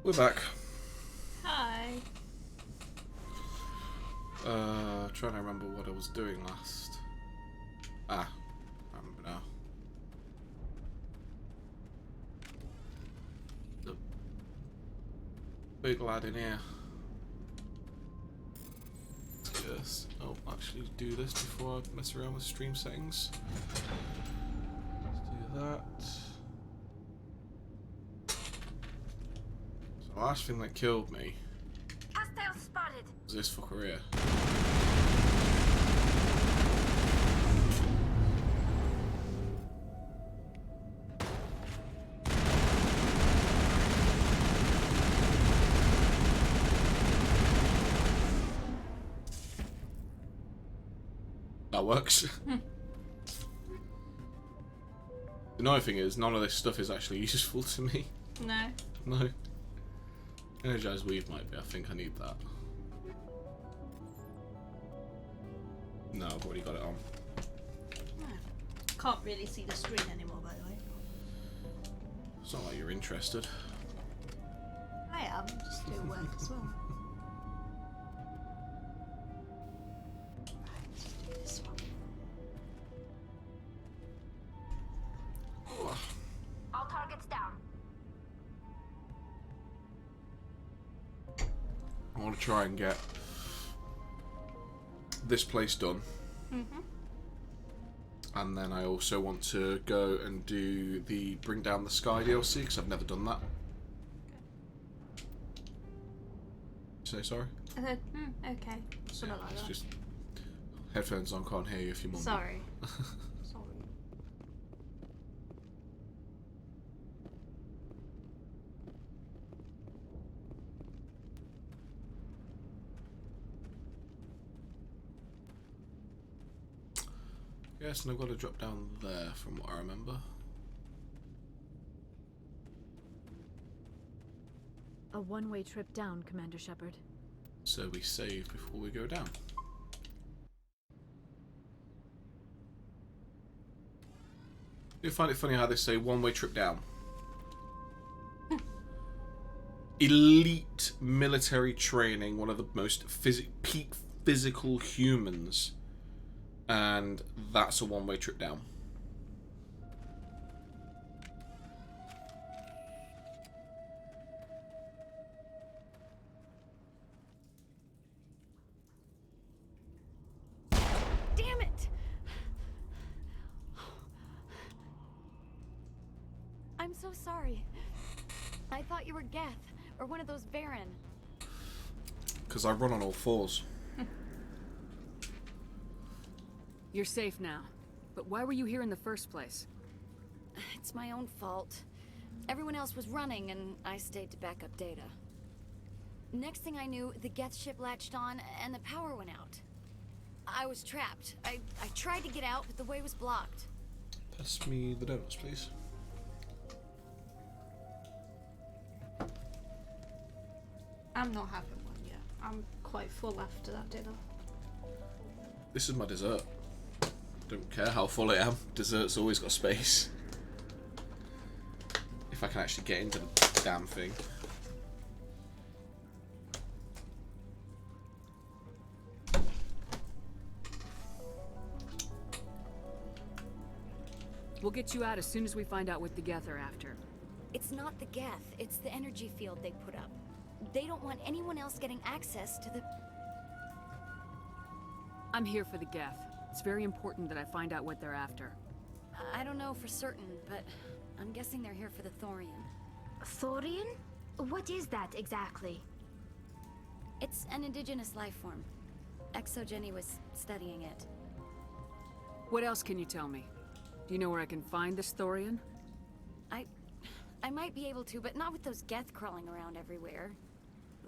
We're back. Hi. Trying to remember what I was doing last. I remember now. The big lad in here. Yes. Oh, actually do this before I mess around with stream settings. Let's do that. So the last thing that killed me was this fucker here. That works. The annoying thing is, none of this stuff is actually useful to me. No. No. Energized weave might be. I think I need that. No, I've already got it on. No. Can't really see the screen anymore, by the way. It's not like you're interested. I am, just doing work as well. Right, let's do this one. All targets down. I want to try and get this place done. And then I also want to go and do the Bring Down the Sky DLC, because I've never done that. Say sorry? I said, okay. Something like It's that. just headphones on, can't hear you if you mumble. Sorry. Sorry. Yes, and I've got to drop down there from what I remember. A one-way trip down, Commander Shepard. So we save before we go down. You find it funny how they say one-way trip down. Elite military training, one of the most peak physical humans, and that's a one-way trip down. Damn it! I'm so sorry. I thought you were Geth, or one of those Baron. Because I run on all fours. You're safe now. But why were you here in the first place? It's my own fault. Everyone else was running, and I stayed to back up data. Next thing I knew, the Geth ship latched on, and the power went out. I was trapped. I tried to get out, but the way was blocked. Pass me the donuts, please. I'm not having one yet. I'm quite full after that dinner. This is my dessert. Don't care how full I am. Dessert's always got space. If I can actually get into the damn thing. We'll get you out as soon as we find out what the Geth are after. It's not the Geth, it's the energy field they put up. They don't want anyone else getting access to the... I'm here for the Geth. It's very important that I find out what they're after. I don't know for certain, but I'm guessing they're here for the Thorian. Thorian? What is that exactly? It's an indigenous life form. Exogeny was studying it. What else can you tell me? Do you know where I can find this Thorian? I might be able to, but not with those Geth crawling around everywhere.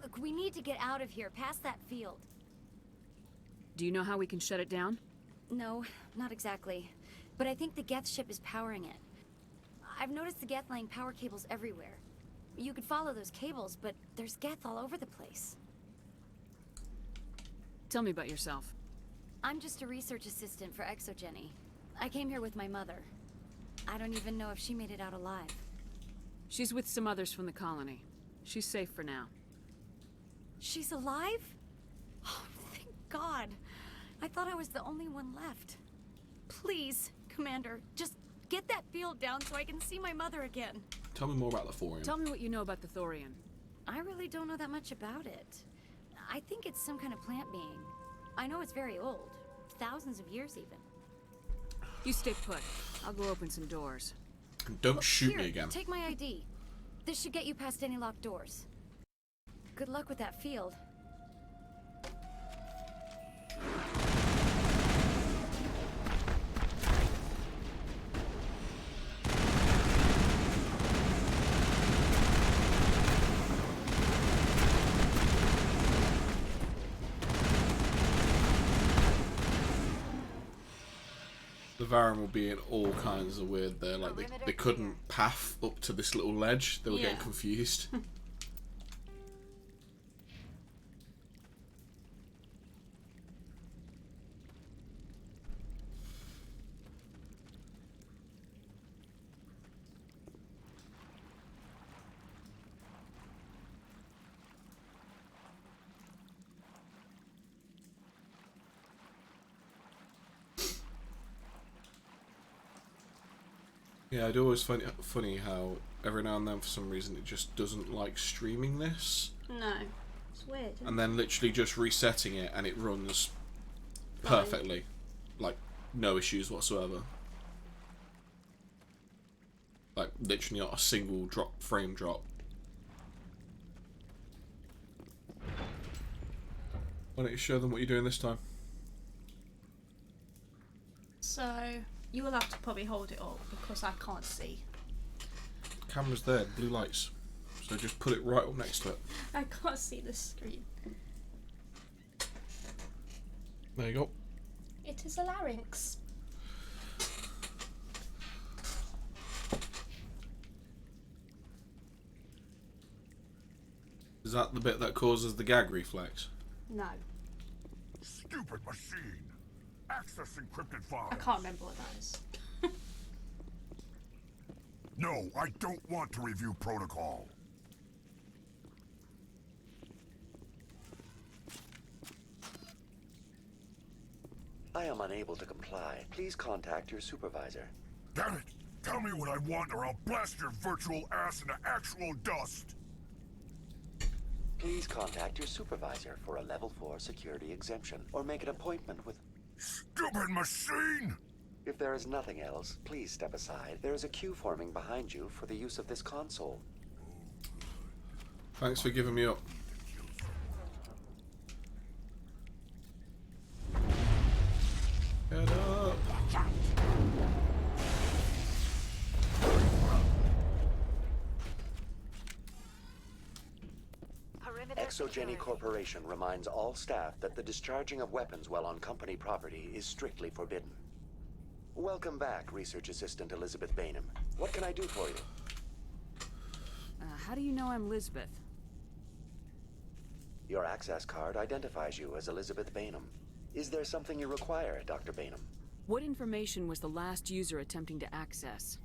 Look, we need to get out of here, past that field. Do you know how we can shut it down? No, not exactly. But I think the Geth ship is powering it. I've noticed the Geth laying power cables everywhere. You could follow those cables, but there's Geth all over the place. Tell me about yourself. I'm just a research assistant for Exogeny. I came here with my mother. I don't even know if she made it out alive. She's with some others from the colony. She's safe for now. She's alive? Oh, thank God. I thought I was the only one left. Please, Commander, just get that field down so I can see my mother again. Tell me more about the Thorium. Tell me what you know about the Thorian. I really don't know that much about it. I think it's some kind of plant being. I know it's very old. Thousands of years even. You stay put. I'll go open some doors. And don't shoot Here, me again. Take my ID. This should get you past any locked doors. Good luck with that field. The Varan will be in all kinds of weird there. Like they couldn't path up to this little ledge. They were getting confused. Yeah, I do always find it funny how every now and then, for some reason, it just doesn't like streaming this. No. It's weird. Isn't And then literally just resetting it and it runs perfectly. Like, no issues whatsoever. Like, literally not a single frame drop. Why don't you show them what you're doing this time? So, you will have to probably hold it up because I can't see. Camera's there, blue lights. So just put it right up next to it. I can't see the screen. There you go. It is a larynx. Is that the bit that causes the gag reflex? No. Stupid machine! Access encrypted files! I can't remember what that is. No, I don't want to review protocol. I am unable to comply. Please contact your supervisor. Damn it! Tell me what I want or I'll blast your virtual ass into actual dust! Please contact your supervisor for a level 4 security exemption, or make an appointment with... Stupid machine! If there is nothing else, please step aside. There is a queue forming behind you for the use of this console. Thanks for giving me up. Head up! Exogeny Corporation reminds all staff that the discharging of weapons while on company property is strictly forbidden. Welcome back, Research Assistant Elizabeth Bainham. What can I do for you? How do you know I'm Lisbeth? Your access card identifies you as Elizabeth Bainham. Is there something you require, Dr. Bainham? What information was the last user attempting to access?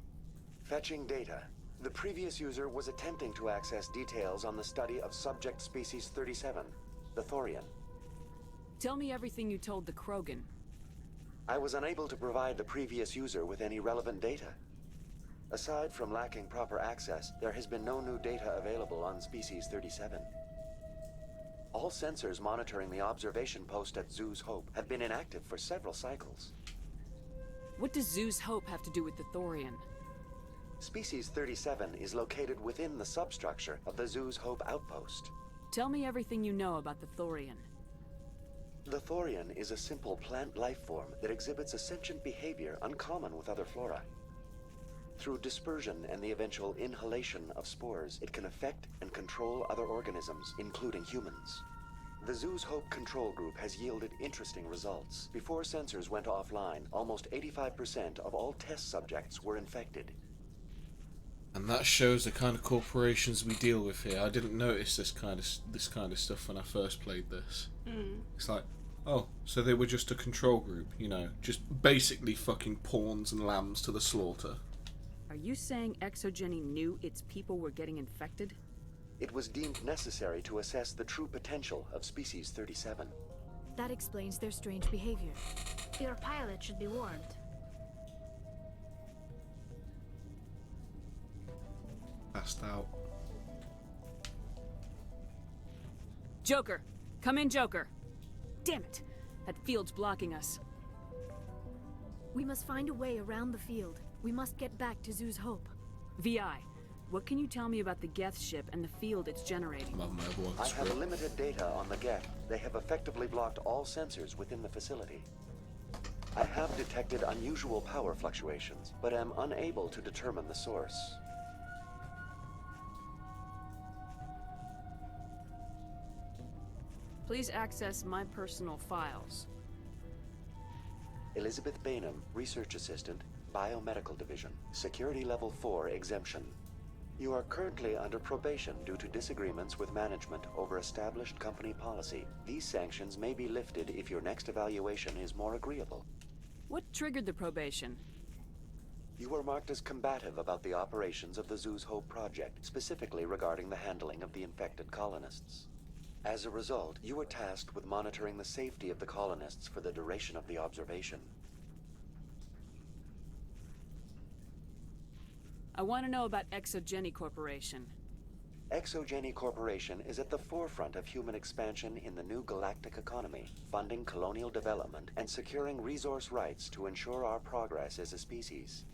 Fetching data. The previous user was attempting to access details on the study of subject species 37, the Thorian. Tell me everything you told the Krogan. I was unable to provide the previous user with any relevant data. Aside from lacking proper access, there has been no new data available on species 37. All sensors monitoring the observation post at Zoo's Hope have been inactive for several cycles. What does Zoo's Hope have to do with the Thorian? Species 37 is located within the substructure of the Zoo's Hope outpost. Tell me everything you know about the Thorian. The Thorian is a simple plant life form that exhibits a sentient behavior uncommon with other flora. Through dispersion and the eventual inhalation of spores, it can affect and control other organisms, including humans. The Zoo's Hope control group has yielded interesting results. Before sensors went offline, almost 85% of all test subjects were infected. And that shows the kind of corporations we deal with here. I didn't notice this kind of stuff when I first played this. It's like, oh, so they were just a control group, you know, just basically fucking pawns and lambs to the slaughter. Are you saying Exogeny knew its people were getting infected? It was deemed necessary to assess the true potential of Species 37. That explains their strange behavior. Your pilot should be warned. Passed out. Joker! Come in, Joker! Damn it! That field's blocking us. We must find a way around the field. We must get back to Zoo's Hope. VI, what can you tell me about the Geth ship and the field it's generating? Love my other one. I have limited data on the Geth. They have effectively blocked all sensors within the facility. I have detected unusual power fluctuations, but am unable to determine the source. Please access my personal files. Elizabeth Bainham, Research Assistant, Biomedical Division, Security Level 4 exemption. You are currently under probation due to disagreements with management over established company policy. These sanctions may be lifted if your next evaluation is more agreeable. What triggered the probation? You were marked as combative about the operations of the Zoo's Hope project, specifically regarding the handling of the infected colonists. As a result, you were tasked with monitoring the safety of the colonists for the duration of the observation. I want to know about Exogeny Corporation. Exogeny Corporation is at the forefront of human expansion in the new galactic economy, funding colonial development and securing resource rights to ensure our progress as a species.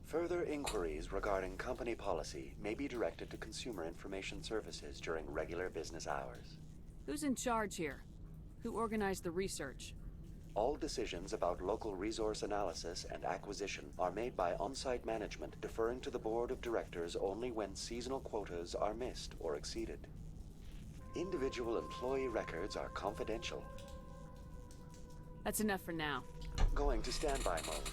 Further inquiries regarding company policy may be directed to Consumer Information Services during regular business hours. Who's in charge here? Who organized the research? All decisions about local resource analysis and acquisition are made by on-site management, deferring to the board of directors only when seasonal quotas are missed or exceeded. Individual employee records are confidential. That's enough for now. Going to standby mode.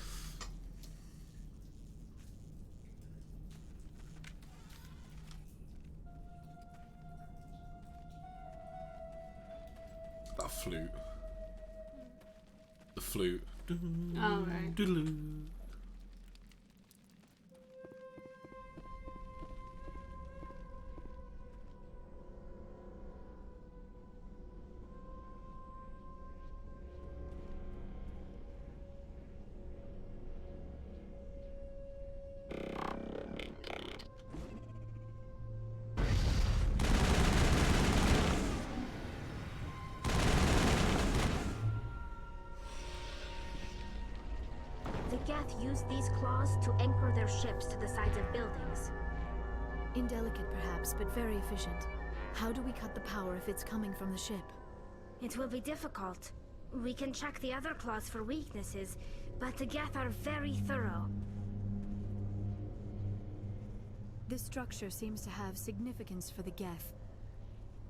That flute. The flute. Oh, right. Doodaloo. The Geth use these claws to anchor their ships to the sides of buildings. Indelicate perhaps, but very efficient. How do we cut the power if it's coming from the ship? It will be difficult. We can check the other claws for weaknesses, but the Geth are very thorough. This structure seems to have significance for the Geth.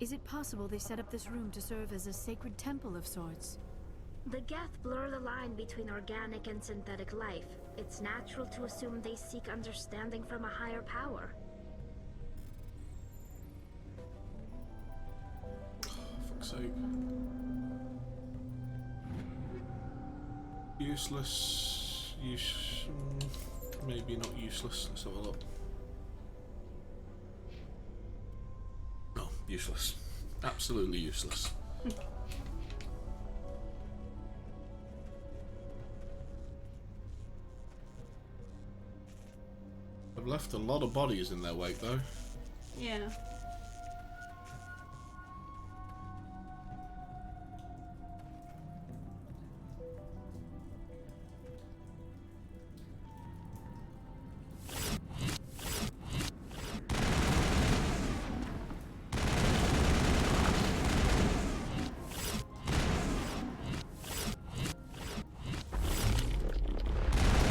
Is it possible they set up this room to serve as a sacred temple of sorts? The Geth blur the line between organic and synthetic life. It's natural to assume they seek understanding from a higher power. Fuck's sake. Useless. Maybe not useless. Let's have a look. No, useless. Absolutely useless. I've left a lot of bodies in their wake though. Yeah.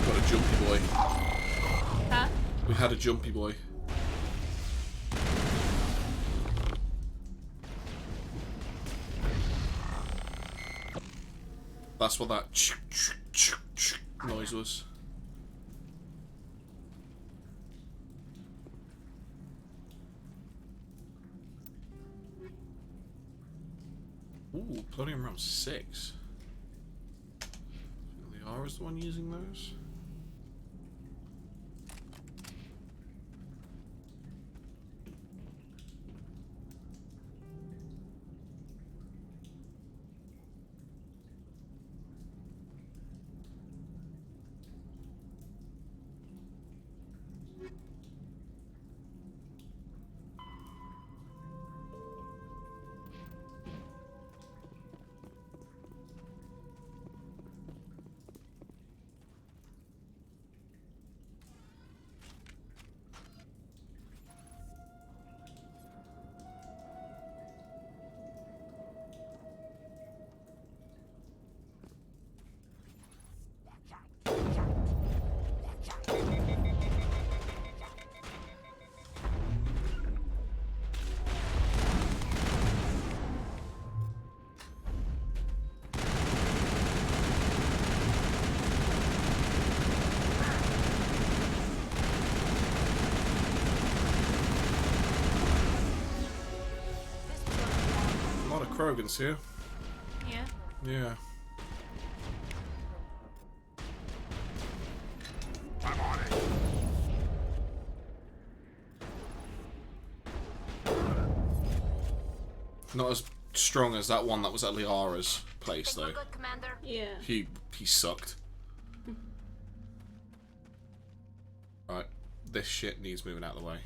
Got a jumpy boy. Huh? We had a jumpy boy. That's what that noise was. Ooh, plutonium round 6. The R is the one using those. Krogan's here. Yeah. Yeah. I'm on it. Not as strong as that one that was at Liara's place, though. Good, Commander. Yeah. He sucked. Right, this shit needs moving out of the way.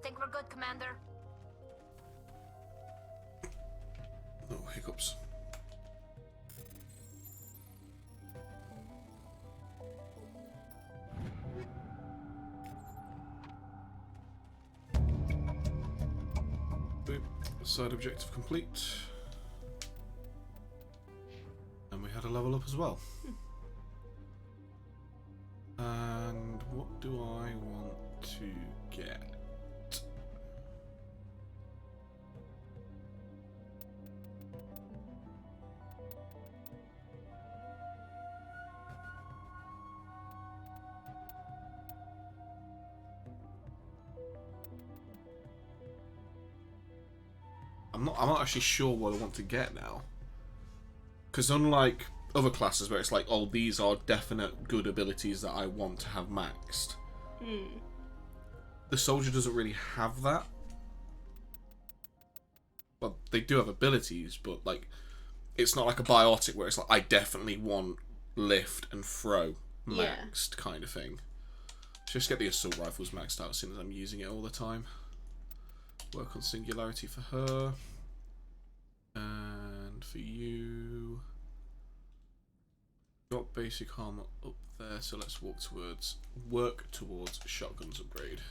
Think we're good, Commander. Oh, hiccups. Boop. Side objective complete. And we had a level up as well. And what do I want to get? I'm not actually sure what I want to get now. Because unlike other classes where it's like, oh, these are definite good abilities that I want to have maxed. The soldier doesn't really have that. Well, they do have abilities, but like, it's not like a biotic where it's like, I definitely want lift and throw maxed kind of thing. Just get the assault rifles maxed out as soon as I'm using it all the time. Work on singularity for her. And for you, got basic armor up there, so let's work towards shotguns upgrade.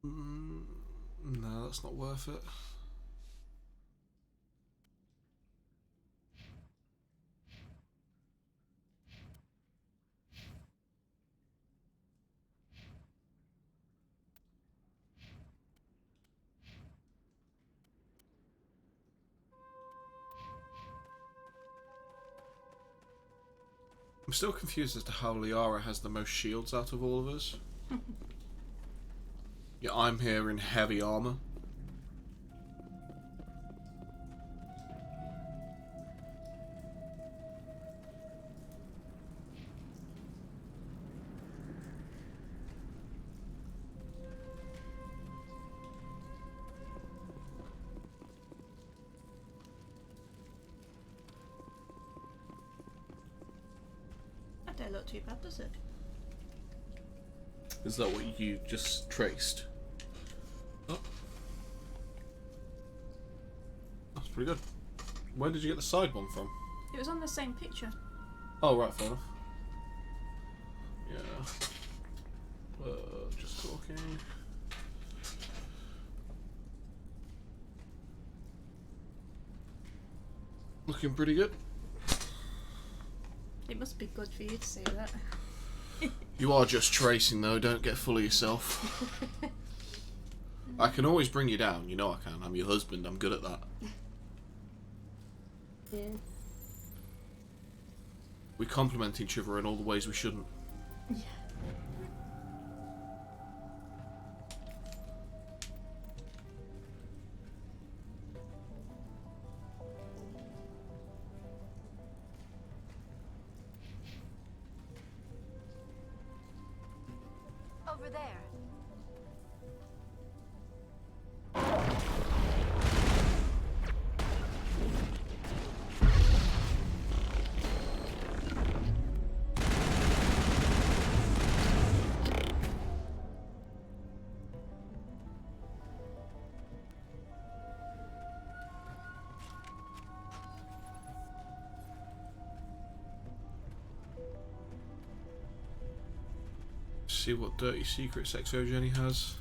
No, that's not worth it. I'm still confused as to how Liara has the most shields out of all of us. Yeah, I'm here in heavy armor. That don't look too bad, does it? Is that what you just traced? Oh. That's pretty good. Where did you get the side one from? It was on the same picture. Oh, right, fair enough. Yeah. Just talking. Looking pretty good. It must be good for you to say that. You are just tracing though, don't get full of yourself. I can always bring you down, you know I can. I'm your husband, I'm good at that. Yeah. We complement each other in all the ways we shouldn't. Yeah. Over there. See what dirty secrets XO Jenny has.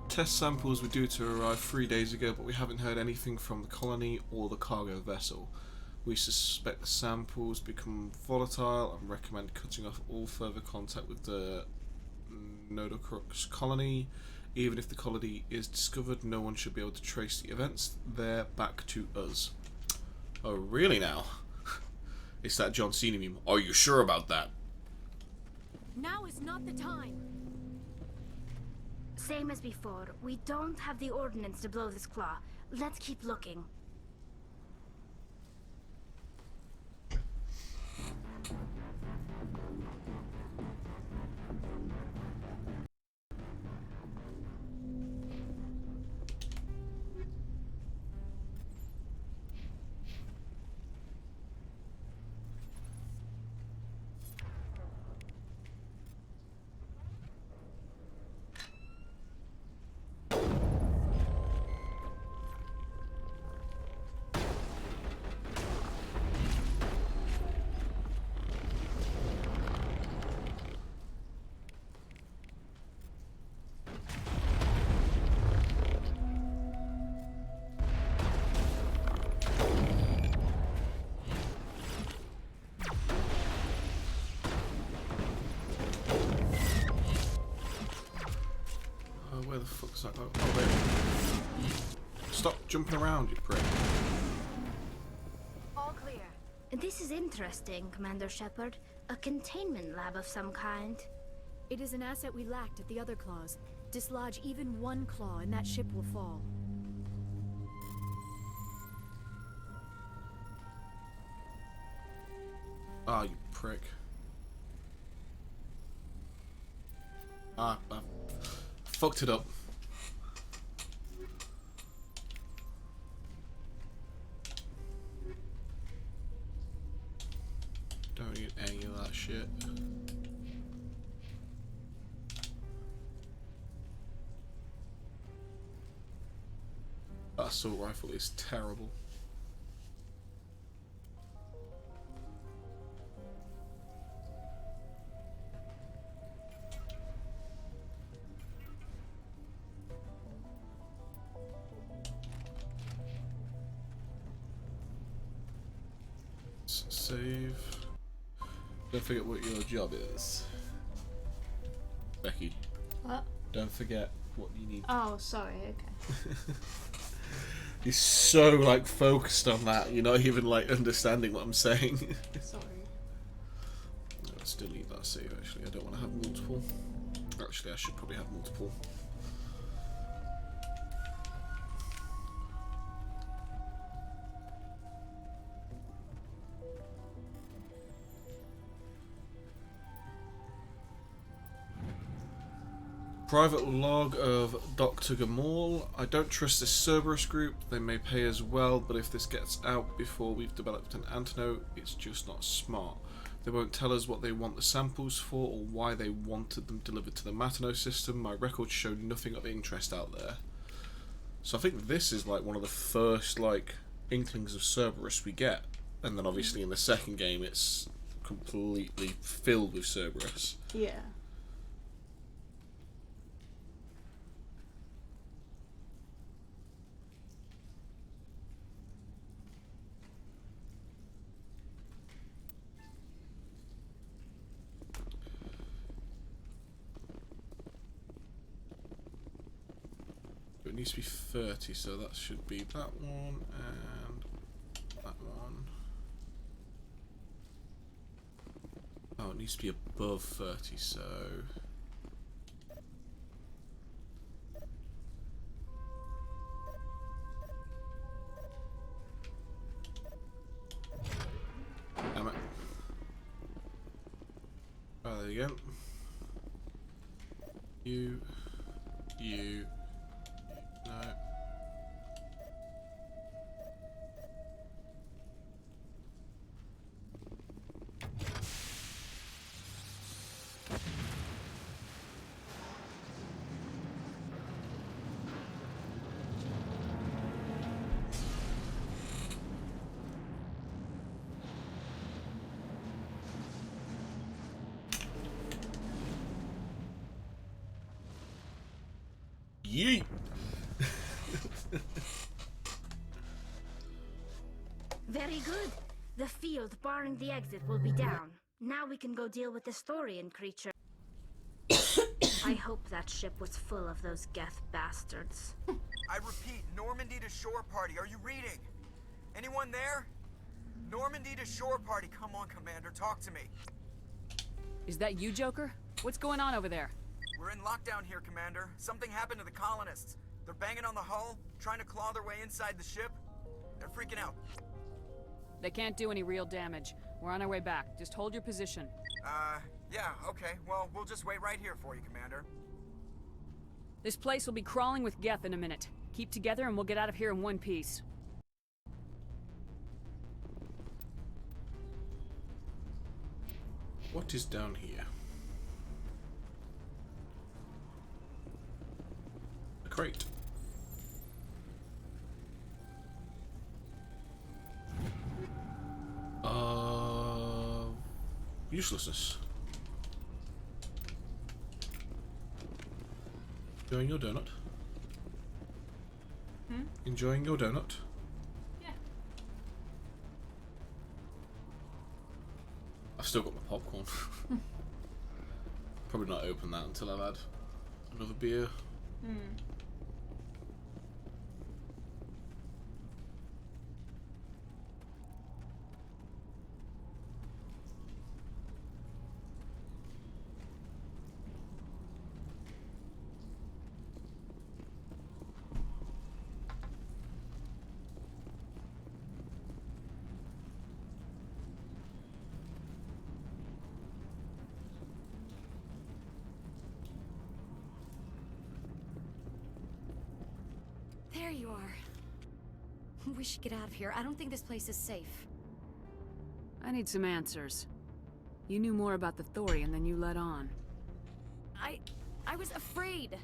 Test samples were due to arrive 3 days ago, but we haven't heard anything from the colony or the cargo vessel. We suspect the samples become volatile and recommend cutting off all further contact with the Nodocrux colony. Even if the colony is discovered, no one should be able to trace the events there back to us. Oh, really now? It's that John Cena meme. Are you sure about that? Now is not the time. Same as before. We don't have the ordnance to blow this claw. Let's keep looking. Where the fuck's that? Oh, there. Stop jumping around, you prick. All clear. This is interesting, Commander Shepard. A containment lab of some kind. It is an asset we lacked at the other claws. Dislodge even one claw and that ship will fall. Ah, you prick. I fucked it up. Don't need any of that shit. That assault rifle is terrible. Save. Don't forget what your job is. Becky. What? Don't forget what you need. Oh, sorry, okay. He's so like focused on that, you're not even like understanding what I'm saying. Sorry. Let's delete that save actually, I don't want to have multiple. Actually, I should probably have multiple. Private log of Dr. Gamal. I don't trust this Cerberus group. They may pay as well, but if this gets out before we've developed an antidote, it's just not smart. They won't tell us what they want the samples for or why they wanted them delivered to the Matano system. My records show nothing of interest out there. So I think this is like one of the first like inklings of Cerberus we get. And then obviously in the second game it's completely filled with Cerberus. Yeah. It needs to be 30, so that should be that one and that one. Oh, it needs to be above 30, so... Damn it. Oh, there you go. You... No. Yeet! Very good. The field barring the exit will be down. Now we can go deal with the Storian creature. I I hope that ship was full of those Geth bastards. I repeat, Normandy to shore party. Are you reading? Anyone there? Normandy to shore party. Come on, Commander. Talk to me. Is that you, Joker? What's going on over there? We're in lockdown here, Commander. Something happened to the colonists. They're banging on the hull, trying to claw their way inside the ship. They're freaking out. They can't do any real damage. We're on our way back. Just hold your position. Yeah, okay. Well, we'll just wait right here for you, Commander. This place will be crawling with Geth in a minute. Keep together and we'll get out of here in one piece. What is down here? A crate. Uselessness. Enjoying your donut? Enjoying your donut? Yeah. I've still got my popcorn. Probably not open that until I've had another beer. There you are. We should get out of here. I don't think this place is safe. I need some answers. You knew more about the Thorian than you let on. I was afraid.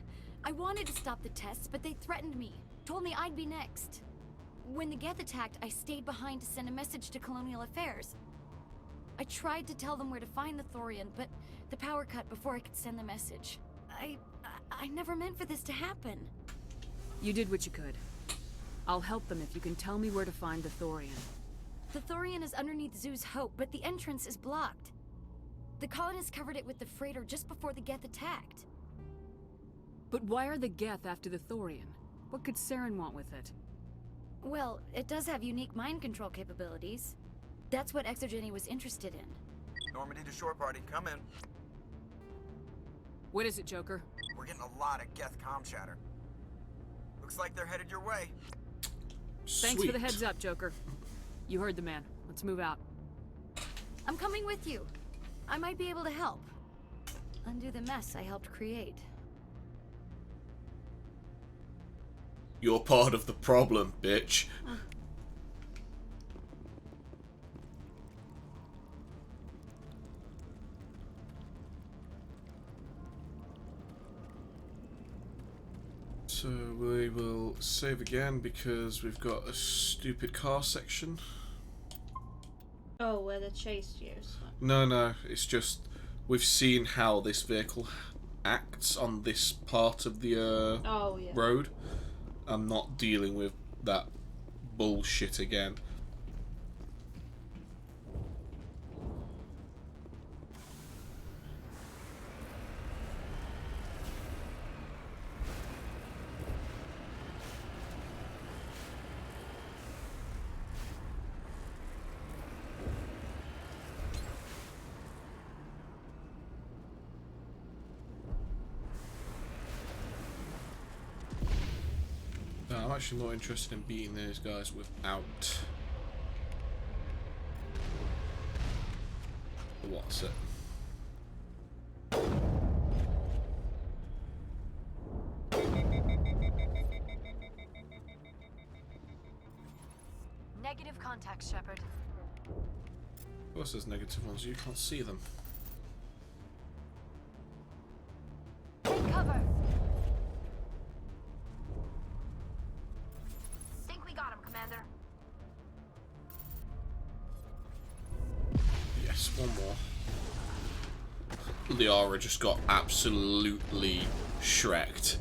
I wanted to stop the tests, but they threatened me. Told me I'd be next. When the Geth attacked, I stayed behind to send a message to Colonial Affairs. I tried to tell them where to find the Thorian, but the power cut before I could send the message. I never meant for this to happen. You did what you could. I'll help them if you can tell me where to find the Thorian. The Thorian is underneath Zoo's Hope, but the entrance is blocked. The colonists covered it with the freighter just before the Geth attacked. But why are the Geth after the Thorian? What could Saren want with it? Well, it does have unique mind control capabilities. That's what Exogeny was interested in. Normandy to shore party. Come in. What is it, Joker? We're getting a lot of Geth comm chatter. Looks like they're headed your way. Thanks for the heads up, Joker. You heard the man. Let's move out. I'm coming with you. I might be able to help. Undo the mess I helped create. You're part of the problem, bitch. So we will save again because we've got a stupid car section. Oh, where they chased you. So. No, it's just we've seen how this vehicle acts on this part of the road. I'm not dealing with that bullshit again. I'm actually more interested in beating those guys without the what's it? Negative contact, Shepard. Of course there's negative ones, you can't see them. Take cover. Got him, Commander. Yes, one more. Liara just got absolutely shreked.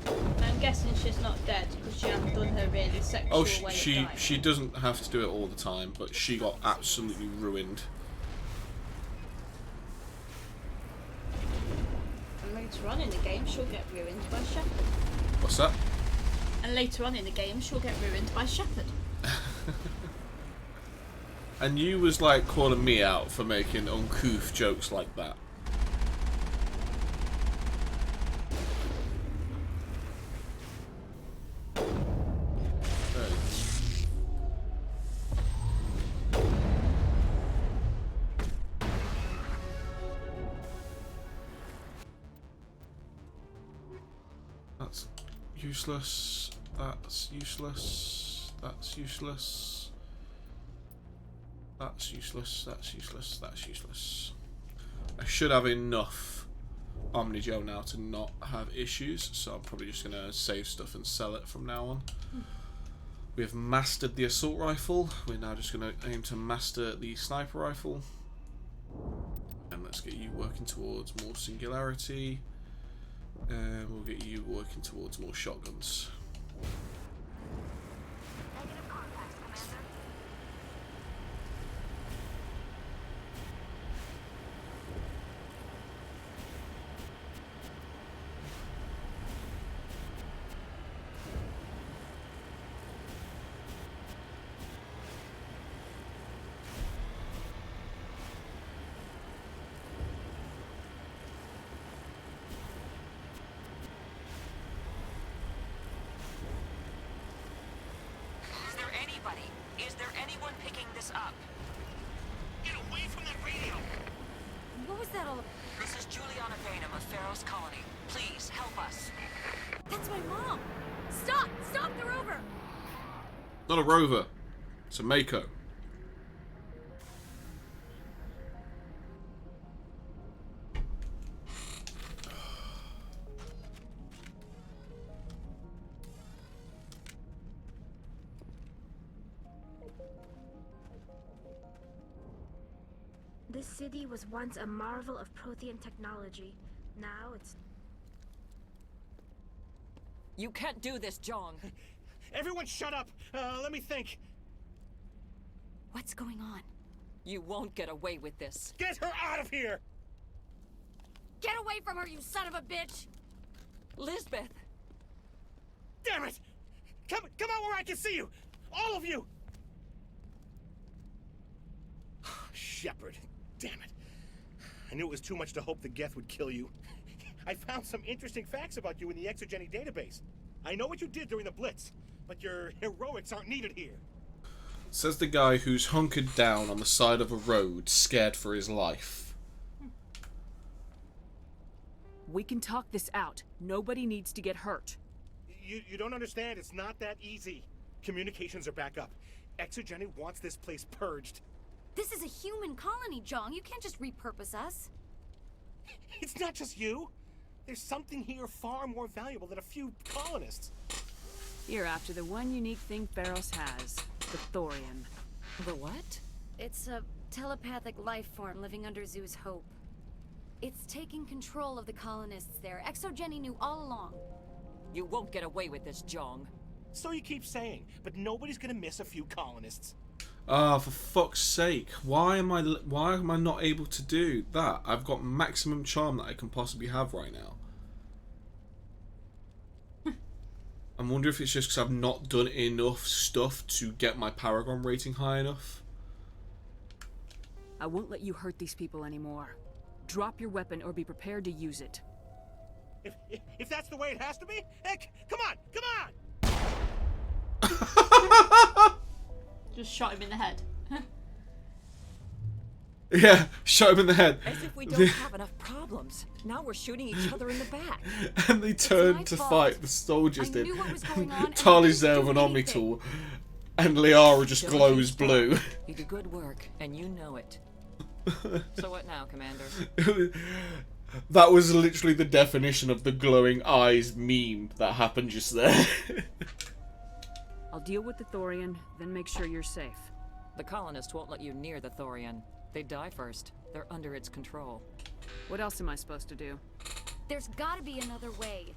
I'm guessing she's not dead because she hasn't done her really sexual way of dying. she doesn't have to do it all the time, but she got absolutely ruined. later on in the game, she'll get ruined by Shepard. What's that? And later on in the game, she'll get ruined by Shepard. And you was like calling me out for making uncouth jokes like that. That's useless. That's useless. That's useless. That's useless. That's useless. That's useless. I should have enough Omnigel now to not have issues, so I'm probably just going to save stuff and sell it from now on. We have mastered the assault rifle. We're now just going to aim to master the sniper rifle. And let's get you working towards more singularity. And we'll get you working towards more shotguns. Is there anyone picking this up? Get away from that radio! What was that all about? This is Juliana Bainham of Pharaoh's Colony. Please, help us. That's my mom! Stop! Stop the rover! Not a rover. It's a Mako. This city was once a marvel of Prothean technology. Now it's... You can't do this, Jong. Everyone shut up! Let me think. What's going on? You won't get away with this. Get her out of here! Get away from her, you son of a bitch! Lisbeth! Damn it! Come out where I can see you! All of you! Shepard. Damn it. I knew it was too much to hope the Geth would kill you. I found some interesting facts about you in the exogenic database. I know what you did during the Blitz, but your heroics aren't needed here. Says the guy who's hunkered down on the side of a road, scared for his life. We can talk this out. Nobody needs to get hurt. You don't understand. It's not that easy. Communications are back up. Exogenic wants this place purged. This is a human colony, Jong. You can't just repurpose us. It's not just you. There's something here far more valuable than a few colonists. You're after the one unique thing Pharos has, the Thorian. The what? It's a telepathic life form living under Zoo's hope. It's taking control of the colonists there. Exogeny knew all along. You won't get away with this, Jong. So you keep saying, but nobody's gonna miss a few colonists. Ah, for fuck's sake! Why am I not able to do that? I've got maximum charm that I can possibly have right now. I wonder if it's just because I've not done enough stuff to get my Paragon rating high enough. I won't let you hurt these people anymore. Drop your weapon or be prepared to use it. If that's the way it has to be, heck, come on! Just shot him in the head. Yeah, shot him in the head. As if we don't have enough problems. Now we're shooting each other in the back. And they turned to fight. The soldiers did. knew what was going on, and Tali's I there didn't with do an anything. Omnitool. And Liara just Don't glows you stop. blue. You do good work, and you know it. So what now, Commander? That was literally the definition of the glowing eyes meme that happened just there. I'll deal with the Thorian, then make sure you're safe. The colonists won't let you near the Thorian. They die first. They're under its control. What else am I supposed to do? There's gotta be another way.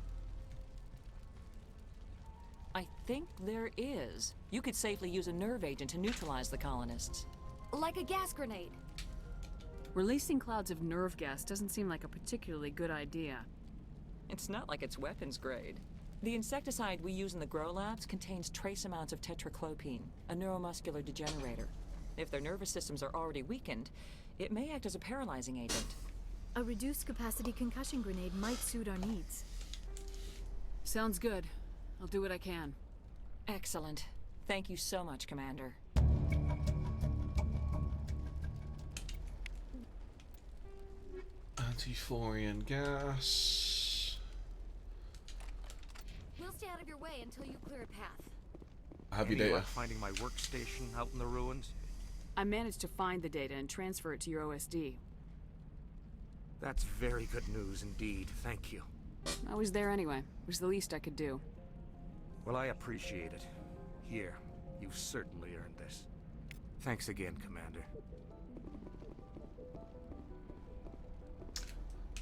I think there is. You could safely use a nerve agent to neutralize the colonists. Like a gas grenade. Releasing clouds of nerve gas doesn't seem like a particularly good idea. It's not like it's weapons grade. The insecticide we use in the grow labs contains trace amounts of tetraclopine, a neuromuscular degenerator. If their nervous systems are already weakened, it may act as a paralyzing agent. A reduced capacity concussion grenade might suit our needs. Sounds good. I'll do what I can. Excellent. Thank you so much, Commander. Anti-Thorian gas. We'll stay out of your way until you clear a path. I have your Any data. luck finding my workstation out in the ruins? I managed to find the data and transfer it to your OSD. That's very good news indeed. Thank you. I was there anyway. It was the least I could do. Well, I appreciate it. Here, you've certainly earned this. Thanks again, Commander.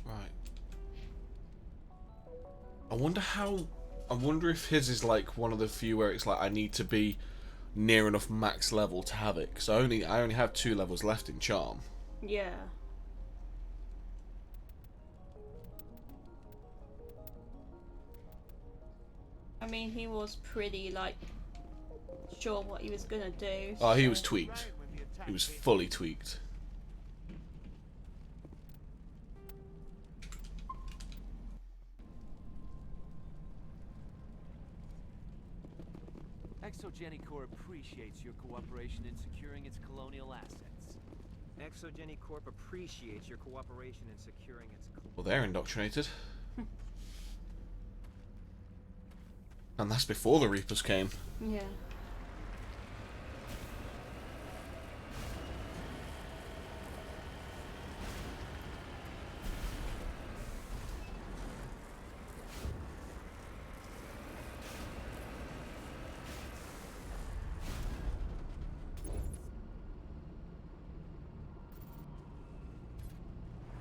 Right. I wonder if his is like one of the few where it's like I need to be near enough max level to have it, because I only have 2 levels left in charm. Yeah. I mean, he was pretty, like, sure what he was gonna do. Oh, he was tweaked. He was fully tweaked. Exogeny Corp appreciates your cooperation in securing its colonial assets. Exogeny Corp appreciates your cooperation in securing its... Well, they're indoctrinated. And that's before the Reapers came. Yeah.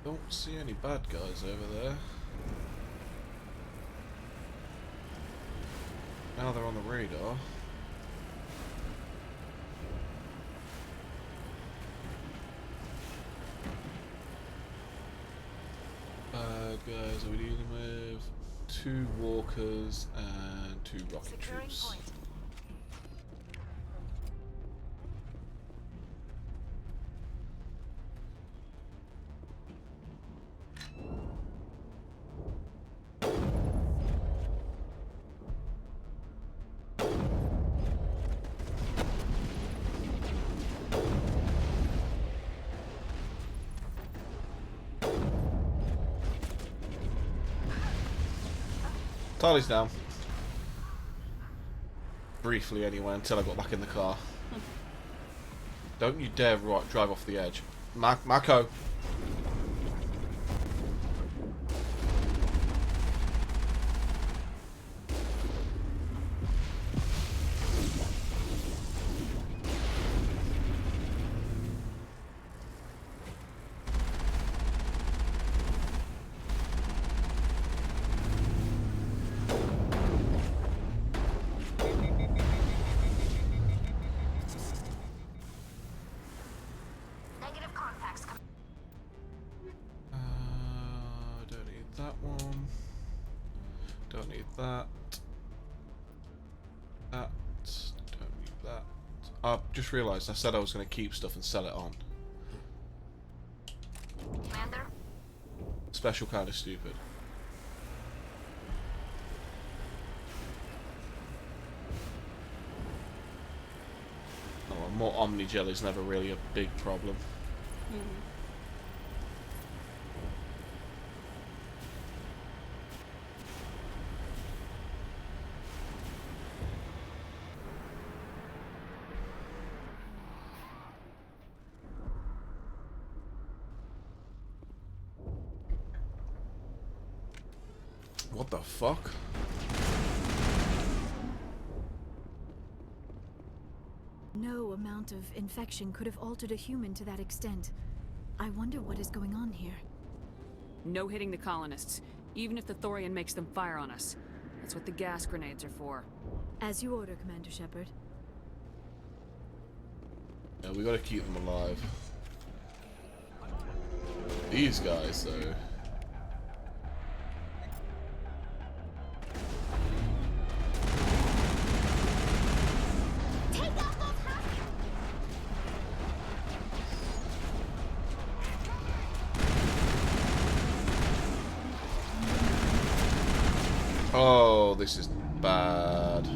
Don't see any bad guys over there. Now they're on the radar. Bad guys are we dealing with? 2 walkers and 2 rocket troops. Charlie's down. Briefly anyway, until I got back in the car. Don't you dare drive off the edge. Marco! Don't need that one. Don't need that. That. Don't need that. I just realised I said I was going to keep stuff and sell it on. Commander? Special kind of stupid. Oh, more Omni-Gel is never really a big problem. What the fuck? No amount of infection could have altered a human to that extent. I wonder what is going on here. No hitting the colonists, even if the Thorian makes them fire on us. That's what the gas grenades are for. As you order, Commander Shepard. Yeah, we gotta keep them alive. These guys, though. Oh, this is bad.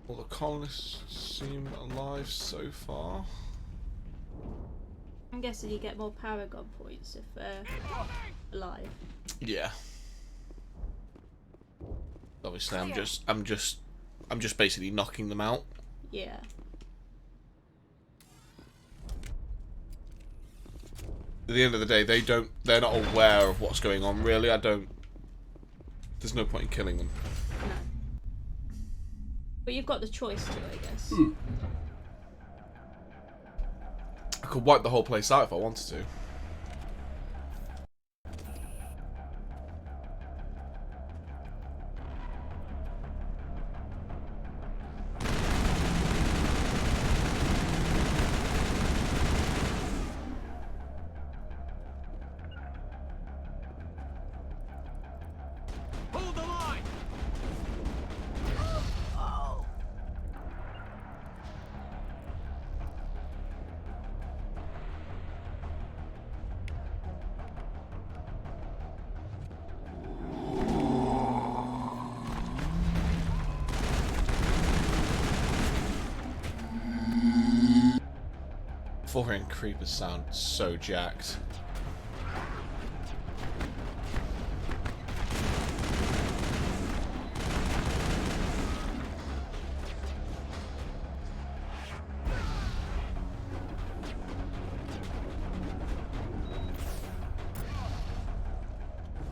All the colonists seem alive so far. I'm guessing you get more Paragon points if they're alive. Yeah. Obviously, I'm just basically knocking them out. Yeah. At the end of the day, they're not aware of what's going on, really. There's no point in killing them. No. But you've got the choice to, I guess. I could wipe the whole place out if I wanted to. Hold the line! Foreign creepers sound so jacked.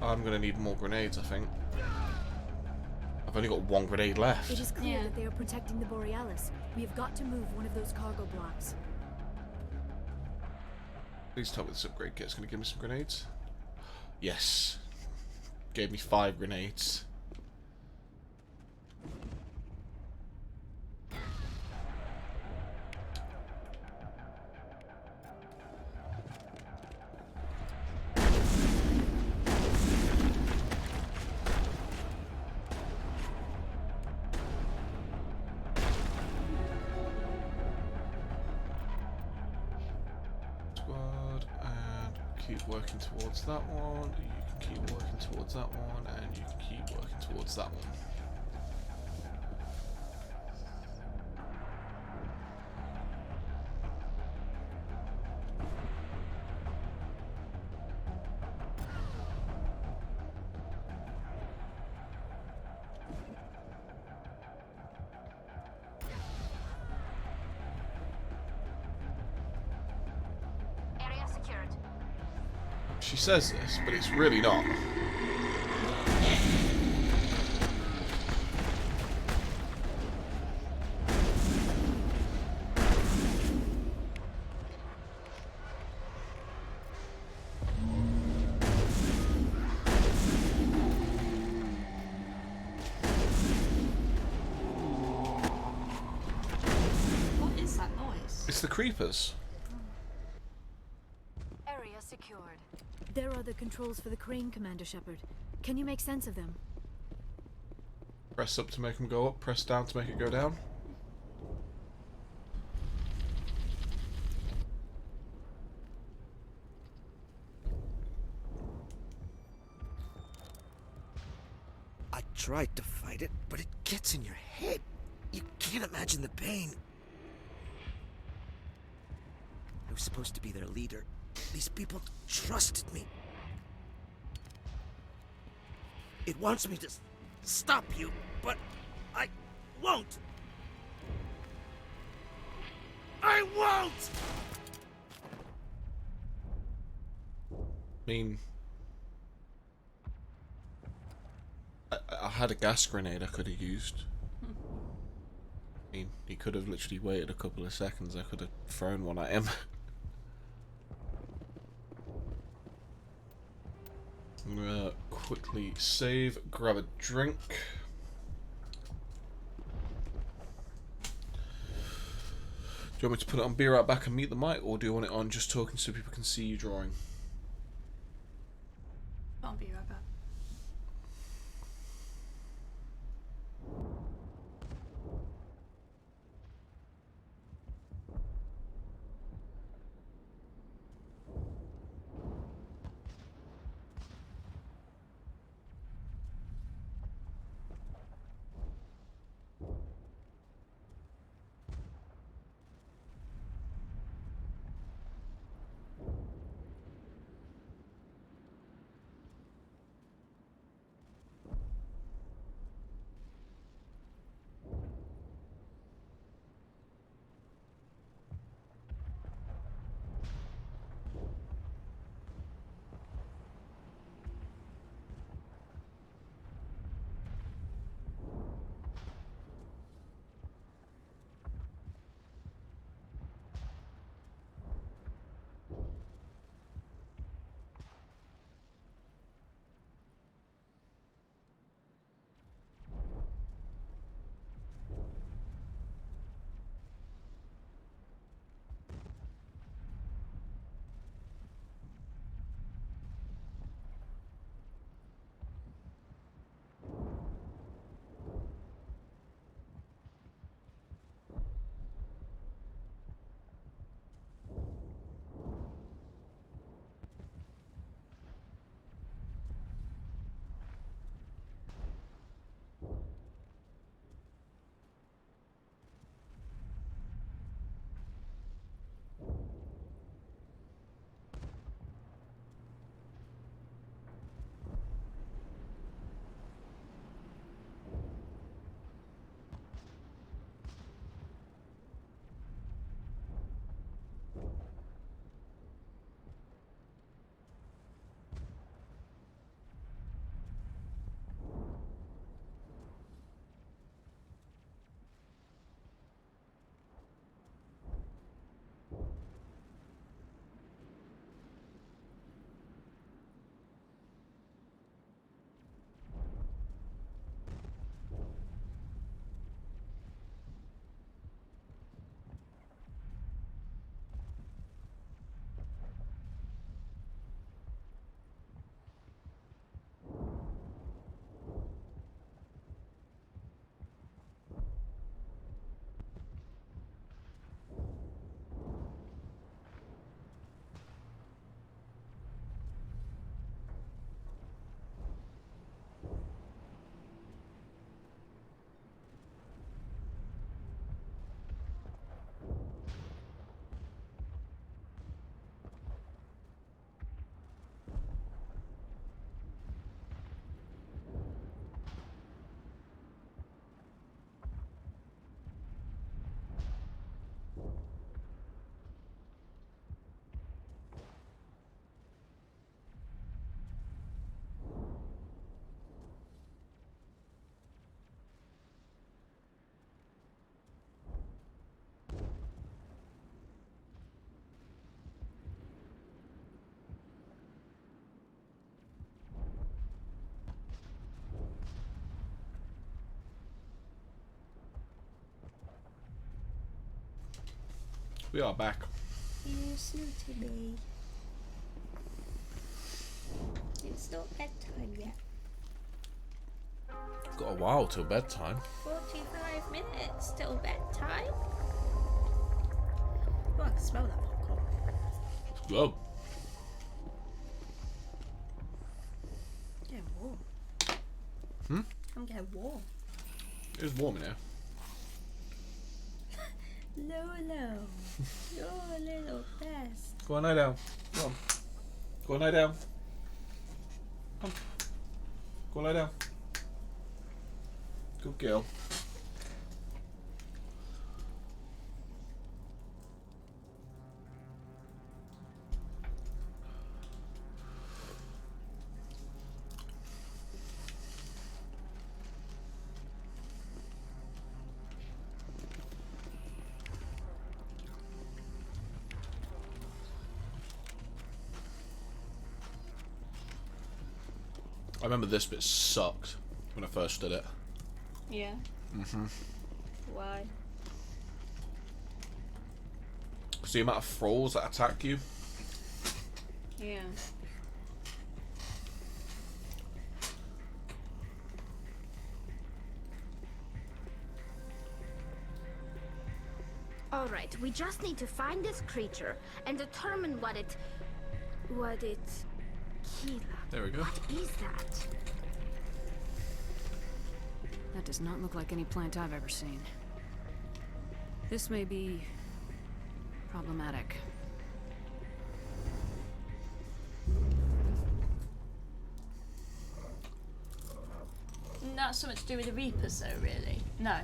I'm gonna need more grenades, I think. I've only got one grenade left. It is clear that they are protecting the Borealis. We have got to move one of those cargo blocks. Please tell me this upgrade kit's gonna give me some grenades. Yes. Gave me 5 grenades. Keep working towards that one, you can keep working towards that one, and you can keep working towards that one. Area secured. She says this, but it's really not. What is that noise? It's the creepers. Area secured. There are the controls for the crane, Commander Shepard. Can you make sense of them? Press up to make them go up, press down to make it go down. I tried to fight it, but it gets in your head. You can't imagine the pain. I was supposed to be their leader. These people trusted me. It wants me to stop you, but I won't. I won't! I mean, I had a gas grenade I could have used. I mean, he could have literally waited a couple of seconds. I could have thrown one at him. quickly save, grab a drink. Do you want me to put it on Be Right Back and mute the mic, or do you want it on just talking so people can see you drawing? I'll be right back. We are back. You snooty bee. It's not bedtime yet. Got a while till bedtime. 45 minutes till bedtime. Oh, I can smell that popcorn. Whoa. Getting warm. Hmm? I'm getting warm. It's warm in here. Lolo, your little best. Go on, lie down. Go on. Go on, lie down. Come. Go on, lie down. Good girl. remember this bit sucked when I first did it. Yeah. Why? Because the amount of thralls that attack you. Yeah. Alright, we just need to find this creature and determine what it... Keela. There we go. What is that? That does not look like any plant I've ever seen. This may be... problematic. Not so much to do with the Reapers, though, really. No.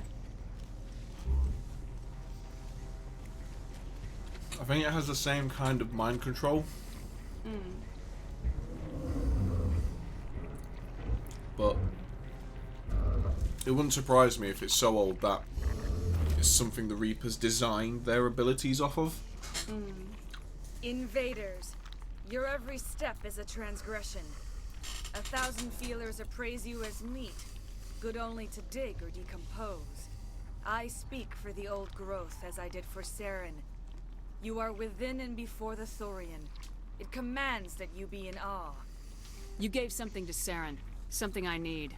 I think it has the same kind of mind control. But it wouldn't surprise me if it's so old that it's something the Reapers designed their abilities off of. Invaders, your every step is a transgression. 1,000 feelers appraise you as meat, good only to dig or decompose. I speak for the old growth as I did for Saren. You are within and before the Thorian. It commands that you be in awe. You gave something to Saren. Something I need.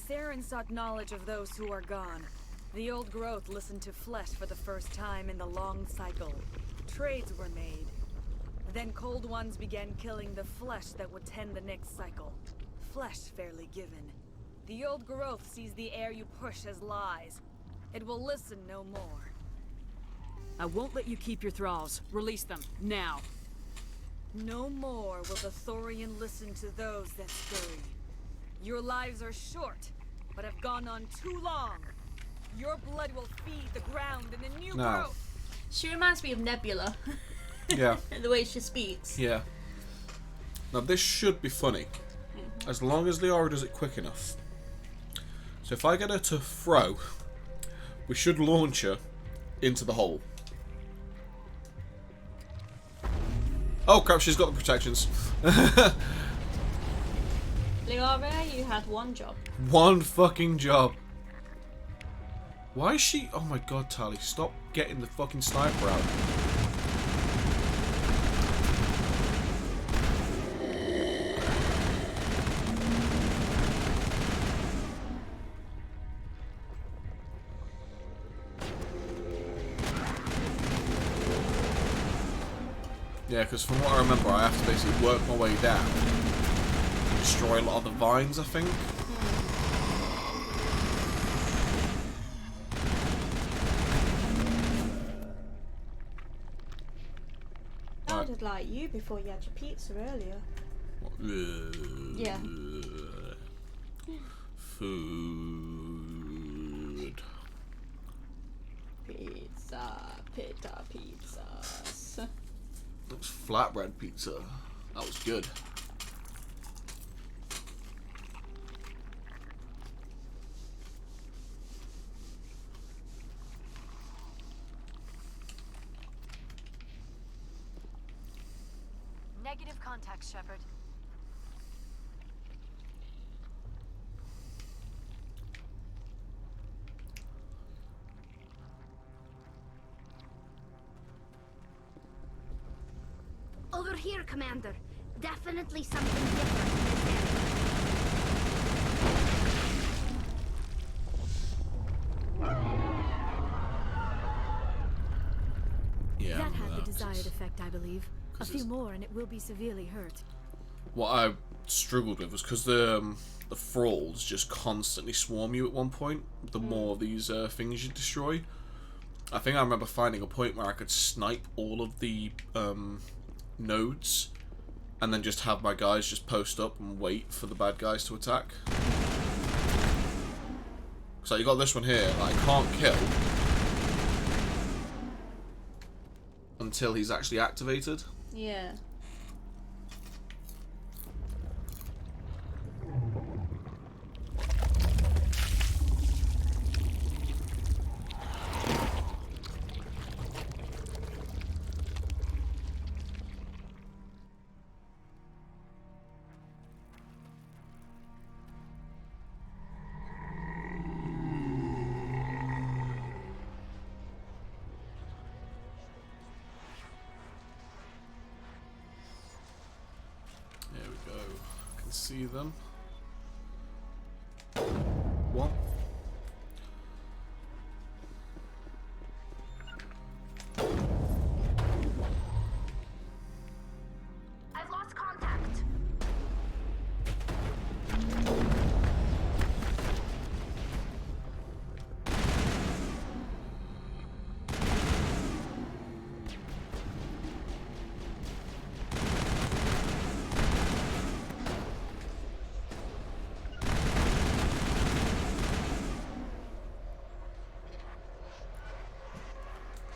Saren sought knowledge of those who are gone. The old growth listened to flesh for the first time in the long cycle. Trades were made. Then cold ones began killing the flesh that would tend the next cycle. Flesh fairly given. The old growth sees the air you push as lies. It will listen no more. I won't let you keep your thralls. Release them, now. No more will the Thorian listen to those that scurry. Your lives are short, but have gone on too long. Your blood will feed the ground and the new growth. She reminds me of Nebula. Yeah. The way she speaks. Yeah. Now this should be funny, as long as Liara does it quick enough. So if I get her to throw, we should launch her into the hole. Oh crap, she's got the protections. Liara, you had one job. One fucking job. Why is she... Oh my god, Tali, stop getting the fucking sniper out. Yeah, because from what I remember, I have to basically work my way down and destroy a lot of the vines, I think. Sounded like you before you had your pizza earlier. Yeah. Food. Pizza, pizzas. Looks flatbread pizza. That was good. Negative contact, Shepard. Over here, Commander. Definitely something different in this area. Yeah, That had the desired effect, I believe. A few more and it will be severely hurt. What I struggled with was because the thralls just constantly swarm you at one point. The more of these things you destroy. I think I remember finding a point where I could snipe all of the nodes and then just have my guys just post up and wait for the bad guys to attack. So you got this one here that I can't kill until he's actually activated. Yeah. can see them. What? I've lost contact.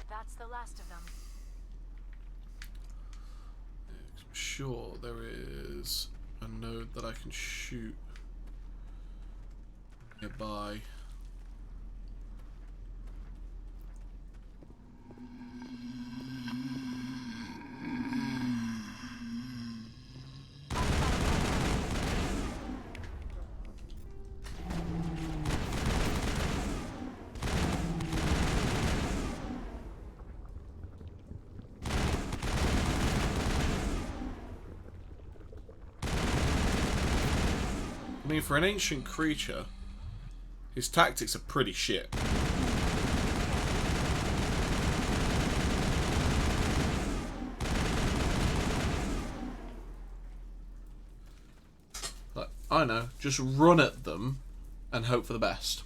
That's the last of them. I'm sure there is a node that I can shoot nearby. I mean, for an ancient creature, his tactics are pretty shit. Like, I know, just run at them and hope for the best.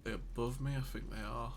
They're above me, I think they are.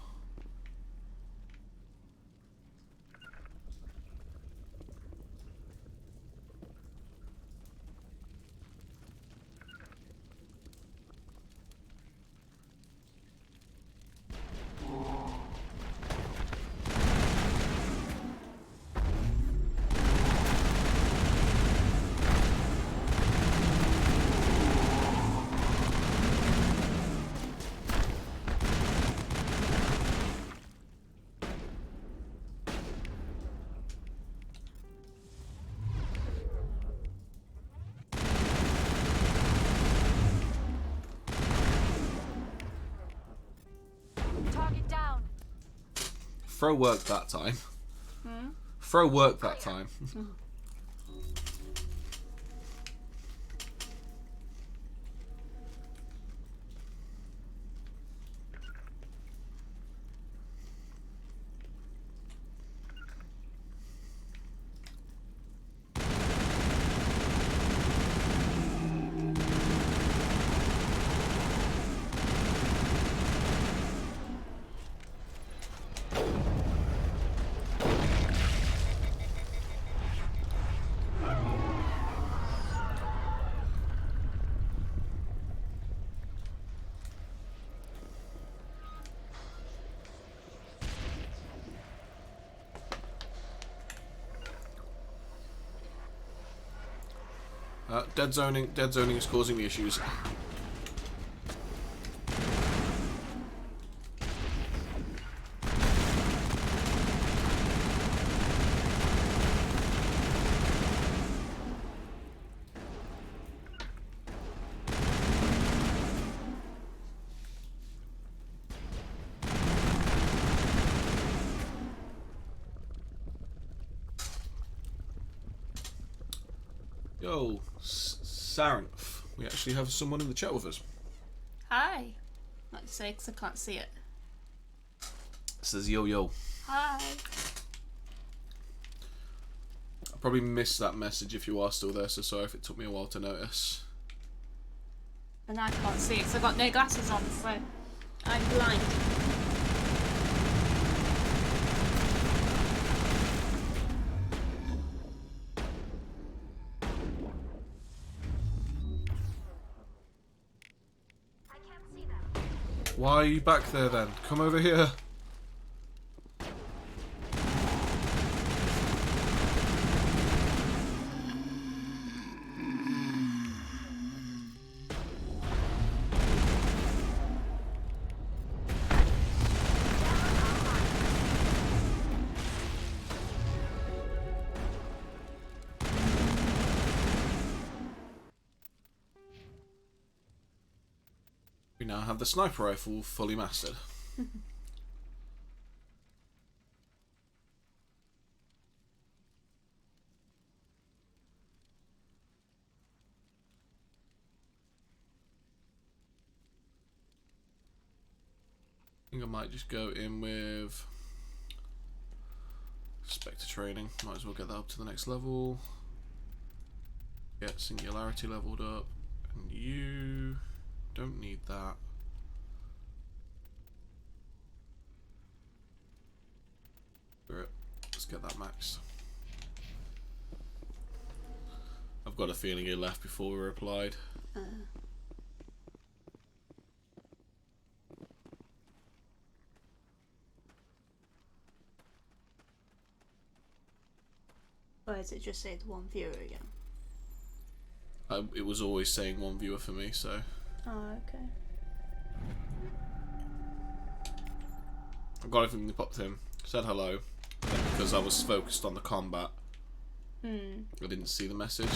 Target down. Throw work that time. Hmm? Throw work that time. Dead zoning is causing me issues. Yo, Saranth, we actually have someone in the chat with us. Hi. Not to say because I can't see it. It says yo yo. Hi. I probably missed that message if you are still there, so sorry if it took me a while to notice. And I can't see it because I've got no glasses on, so I'm blind. I can't see them. Why are you back there then? Come over here. We now have the sniper rifle fully mastered. I think I might just go in with Spectre training. Might as well get that up to the next level. Get singularity leveled up. And you don't need that. Let's get that maxed. I've got a feeling he left before we replied. Or is it just say one viewer again? It was always saying one viewer for me, so. Oh, okay. I got everything that popped in. Said hello. Then because I was focused on the combat, I didn't see the message.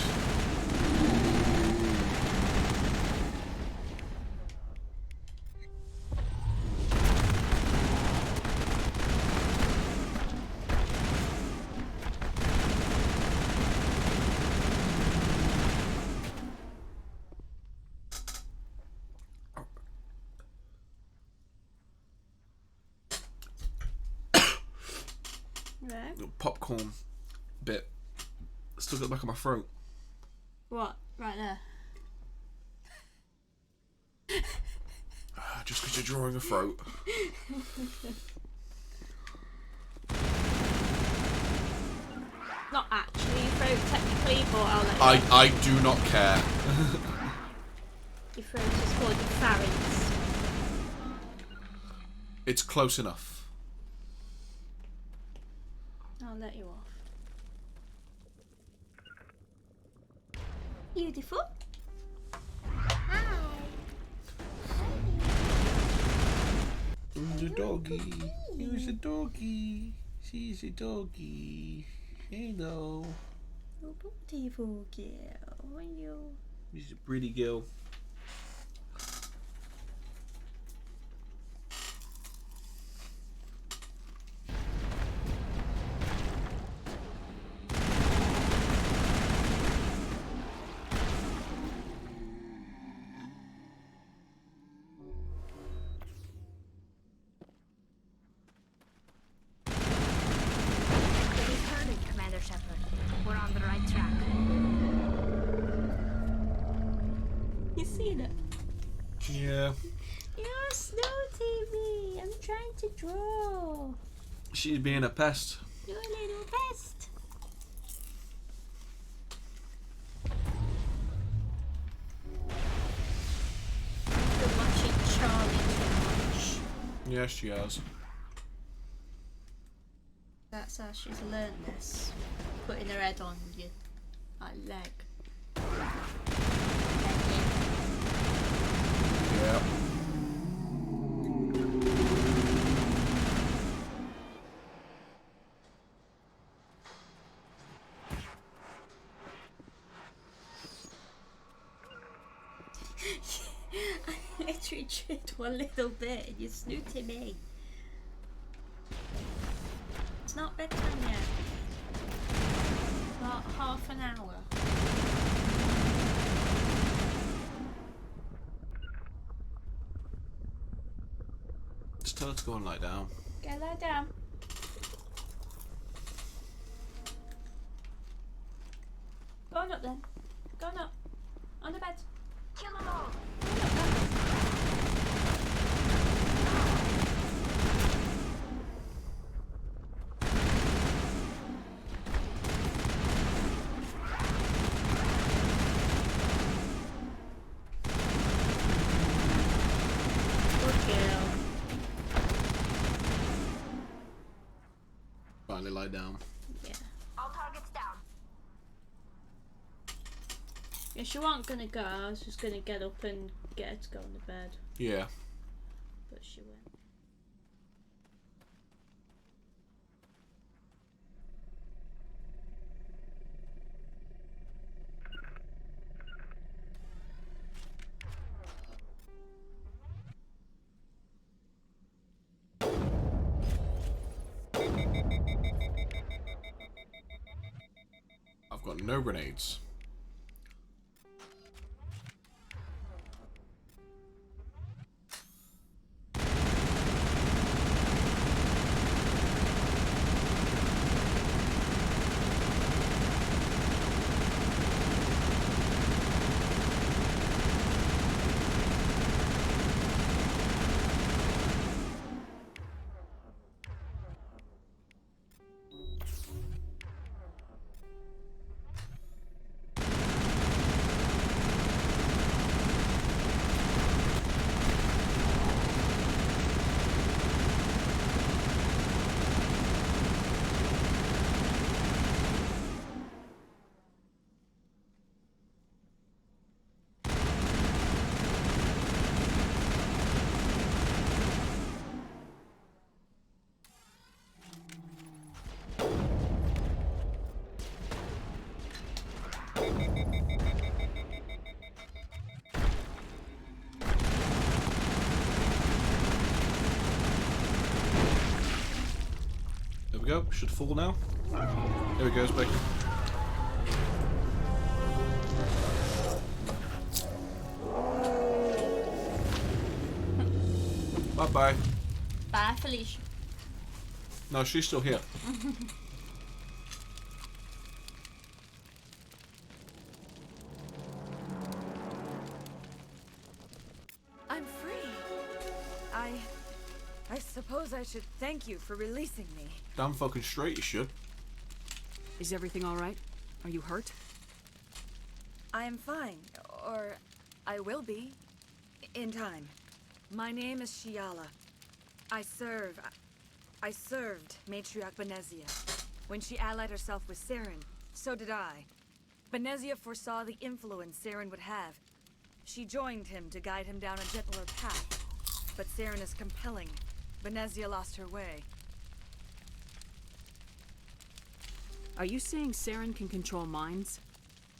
Right. Little popcorn bit stuck at the back of my throat. What? Right there. Just because you're drawing a throat. Not actually your throat technically, but I'll let you. I do not care. Your throat is called your pharynx. It's close enough. I'll let you off. Beautiful. Who's a doggy? Who's a doggy? She's a doggy. Hello. Oh, beautiful girl. Are you? She's a pretty girl. We're on the right track. You seen it? Yeah. You're Snow TV. I'm trying to draw. She's being a pest. You're a little pest. You're watching Charlie too much. Yes, she has. That's how she's learned this. Putting her head on your leg. Yeah. I literally tripped one little bit and you're snooting me. It's not bedtime yet. About half an hour. Just tell her to go and lie down. Go lie down. Go on up then. Go on up. On the bed. Kill them all. Good girl. quietly lie down. Yeah. All targets down. Yeah, she wasn't gonna go. I was just gonna get up and get her to go on the bed. Yeah. But she went. I've got no grenades. There we go. Should fall now. There we go, Becky. Bye-bye. Bye, Felicia. No, she's still here. I'm free. I suppose I should thank you for releasing me. Damn fucking straight you should. Is everything alright? Are you hurt? I am fine, or I will be, in time. My name is Shiala. I served Matriarch Benezia. When she allied herself with Saren, so did I. Benezia foresaw the influence Saren would have. She joined him to guide him down a gentler path. But Saren is compelling. Benezia lost her way. Are you saying Saren can control minds?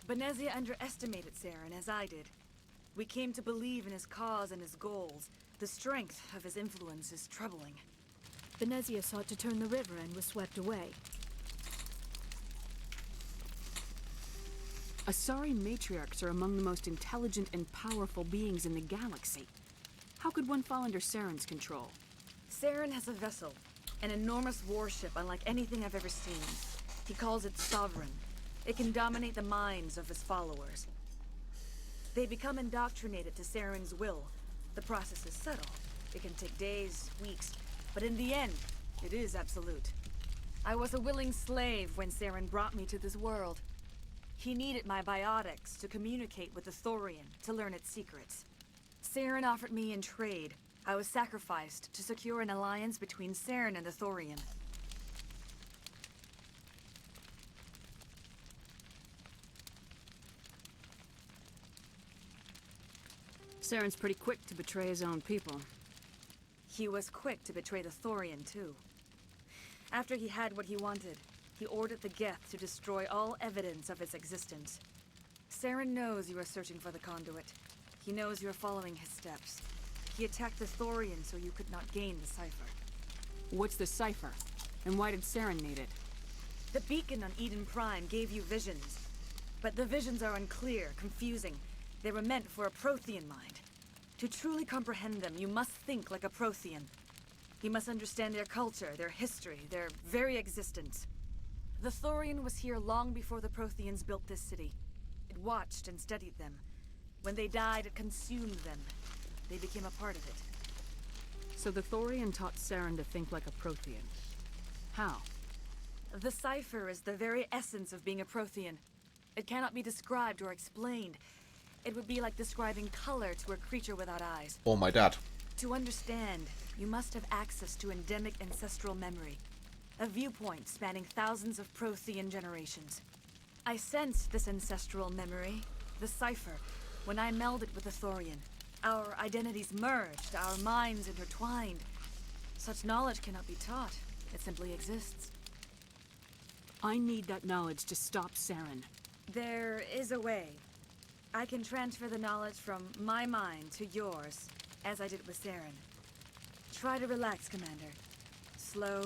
Benezia underestimated Saren, as I did. We came to believe in his cause and his goals. The strength of his influence is troubling. Benezia sought to turn the river and was swept away. Asari matriarchs are among the most intelligent and powerful beings in the galaxy. How could one fall under Saren's control? Saren has a vessel, an enormous warship unlike anything I've ever seen. He calls it Sovereign. It can dominate the minds of his followers. They become indoctrinated to Saren's will. The process is subtle. It can take days, weeks, but in the end, it is absolute. I was a willing slave when Saren brought me to this world. He needed my biotics to communicate with the Thorian, to learn its secrets. Saren offered me in trade. I was sacrificed to secure an alliance between Saren and the Thorian. Saren's pretty quick to betray his own people. He was quick to betray the Thorian, too. After he had what he wanted, he ordered the Geth to destroy all evidence of its existence. Saren knows you are searching for the conduit. He knows you are following his steps. He attacked the Thorian so you could not gain the cipher. What's the cipher? And why did Saren need it? The beacon on Eden Prime gave you visions. But the visions are unclear, confusing. They were meant for a Prothean mind. To truly comprehend them, you must think like a Prothean. You must understand their culture, their history, their very existence. The Thorian was here long before the Protheans built this city. It watched and studied them. When they died, it consumed them. They became a part of it. So the Thorian taught Saren to think like a Prothean. How? The cipher is the very essence of being a Prothean. It cannot be described or explained. It would be like describing color to a creature without eyes. Or my dad. To understand, you must have access to endemic ancestral memory. a viewpoint spanning thousands of Prothean generations. I sensed this ancestral memory, the cipher, when I melded with the Thorian. Our identities merged, our minds intertwined. Such knowledge cannot be taught. It simply exists. I need that knowledge to stop Saren. There is a way. I can transfer the knowledge from my mind to yours, as I did with Saren. Try to relax, Commander. Slow,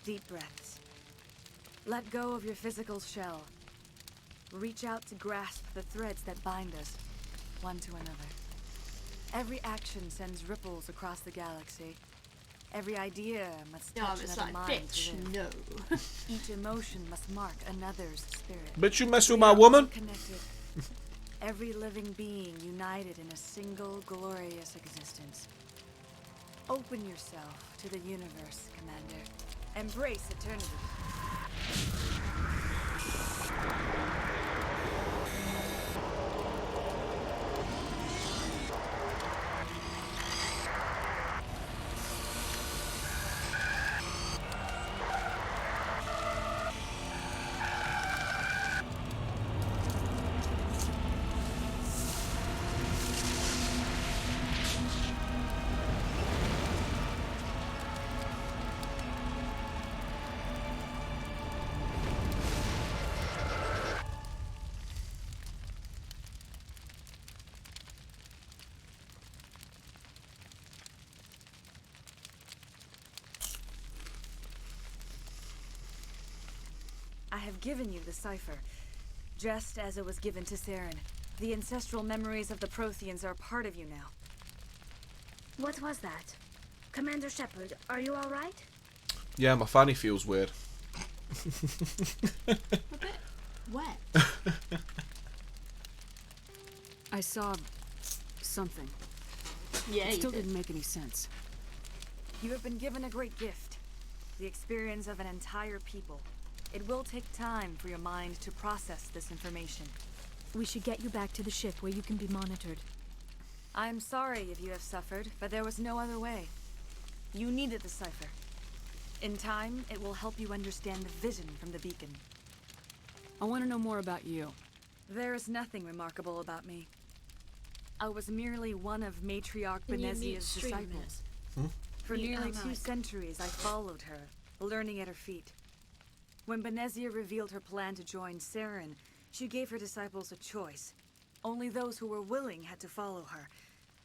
deep breaths. Let go of your physical shell. Reach out to grasp the threads that bind us, one to another. Every action sends ripples across the galaxy. Every idea must touch another mind to live. No. Each emotion must mark another's spirit. But you mess with my woman? Connected. Every living being united in a single glorious existence. Open yourself to the universe, Commander. Embrace eternity. I have given you the cipher, just as it was given to Saren. The ancestral memories of the Protheans are part of you now. What was that? Commander Shepard, are you alright? Yeah, my fanny feels weird. A bit wet. I saw something. Yeah, It still you did. didn't make any sense. You have been given a great gift. The experience of an entire people. It will take time for your mind to process this information. We should get you back to the ship where you can be monitored. I'm sorry if you have suffered, but there was no other way. You needed the cipher. In time, it will help you understand the vision from the beacon. I want to know more about you. There is nothing remarkable about me. I was merely one of Matriarch Can you mute Benezia's stream disciples. Hmm? For Mute nearly our 2 mic. centuries, I followed her, learning at her feet. When Benezia revealed her plan to join Saren, she gave her disciples a choice. Only those who were willing had to follow her.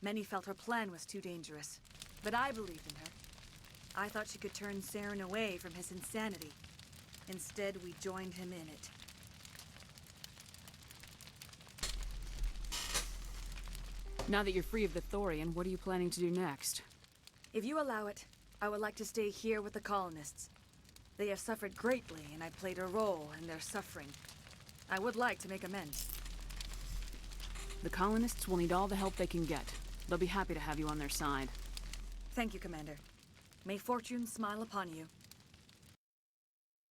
Many felt her plan was too dangerous, but I believed in her. I thought she could turn Saren away from his insanity. Instead, we joined him in it. Now that you're free of the Thorian, what are you planning to do next? If you allow it, I would like to stay here with the colonists. They have suffered greatly, and I played a role in their suffering. I would like to make amends. The colonists will need all the help they can get. They'll be happy to have you on their side. Thank you, Commander. May fortune smile upon you.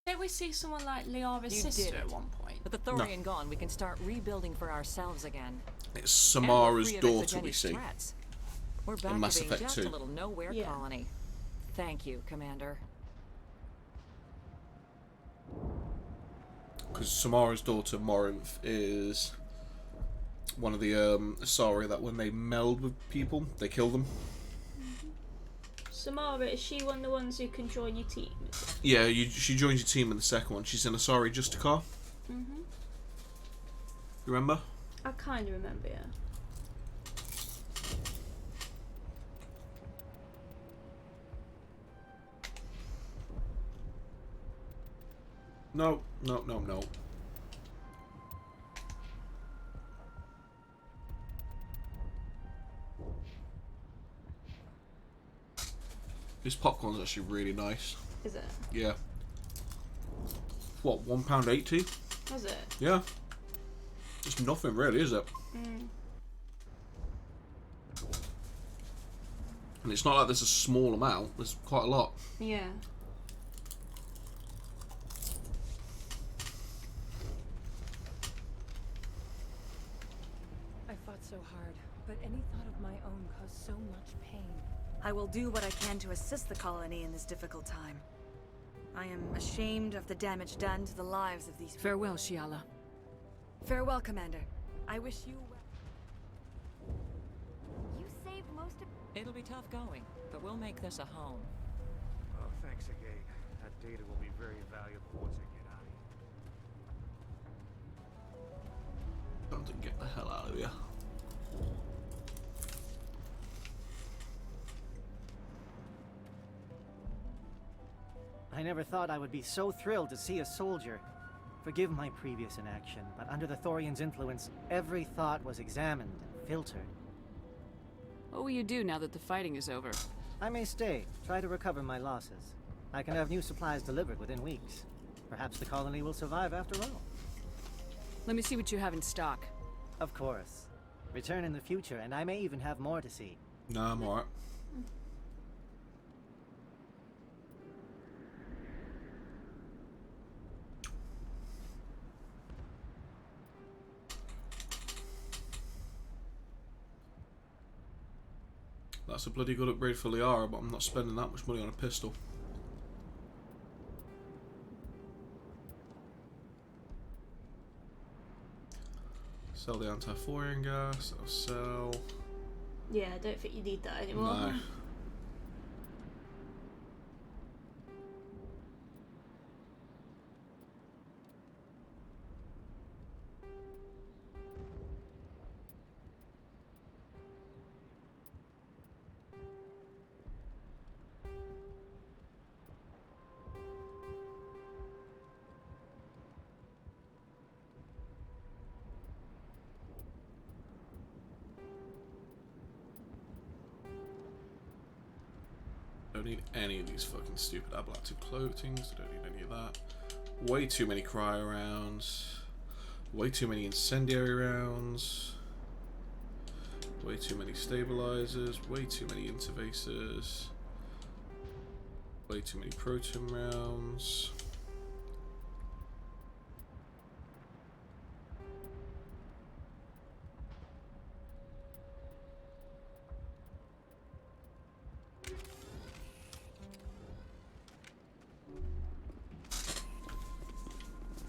Didn't we see someone like Liara's You sister did at it. one point? With the Thorian gone, we can start rebuilding for ourselves again. It's Samara's And we're free of daughter we Exogeni's see. threats. We're back Mass to being Effect just 2. a little nowhere Yeah. colony. Thank you, Commander. Because Samara's daughter, Morinth, is one of the Asari that when they meld with people, they kill them. Samara, is she one of the ones who can join your team? Yeah, she joins your team in the second one. She's an Asari Justicar. Mm-hmm. You remember? I kind of remember, yeah. No, no, no, no. This popcorn's actually really nice. Is it? Yeah. What, £1.80? Was it? Yeah. It's nothing really, is it? Mm. And it's not like there's a small amount, there's quite a lot. Yeah. I fought so hard, but any thought of my own caused so much pain. I will do what I can to assist the colony in this difficult time. I am ashamed of the damage done to the lives of these people. Farewell, Shiala. Farewell, Commander. I wish you well. You saved most of... It'll be tough going, but we'll make this a home. Oh, thanks again. That data will be very valuable once I get out of here. Time to get the hell out of here. I never thought I would be so thrilled to see a soldier. Forgive my previous inaction, but under the Thorian's influence, every thought was examined and filtered. What will you do now that the fighting is over? I may stay, try to recover my losses. I can have new supplies delivered within weeks. Perhaps the colony will survive after all. Let me see what you have in stock. Of course. Return in the future, and I may even have more to see. Nah, I'm alright. That's a bloody good upgrade for Liara, but I'm not spending that much money on a pistol. Sell the anti-Thorian gas, I'll sell... Yeah, I don't think you need that anymore. No. Don't need any of these fucking stupid ablative cloakings. Don't need any of that. Way too many cryo rounds. Way too many incendiary rounds. Way too many stabilizers. Way too many intervasors. Way too many proton rounds.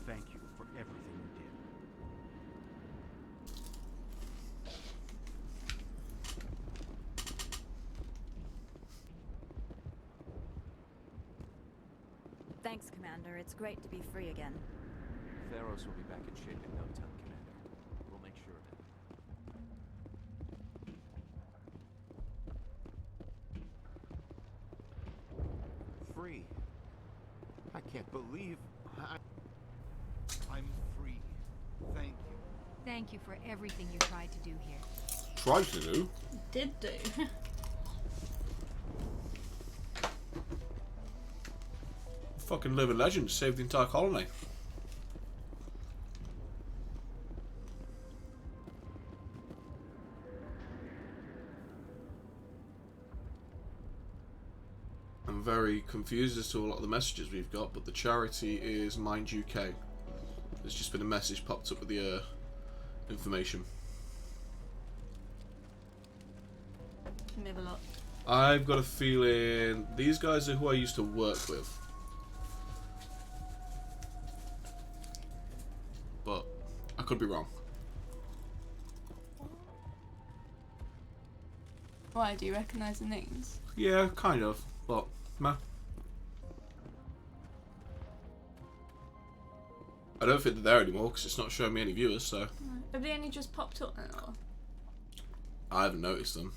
Thank you for everything you did. Thanks, Commander. It's great to be free again. Theros will be back in shape in no time, Commander. We'll make sure of it. Free. I can't believe I'm free. Thank you. Thank you for everything you tried to do here. Tried to do? Did do. Fucking living legend, saved the entire colony. I'm very confused as to a lot of the messages we've got, but the charity is MindUK. There's just been a message popped up with the information. Maybe a lot. I've got a feeling these guys are who I used to work with. But I could be wrong. Why, do you recognise the names? Yeah, kind of, but meh. I don't think they're there anymore because it's not showing me any viewers, so Have they only just popped up now? I haven't noticed them.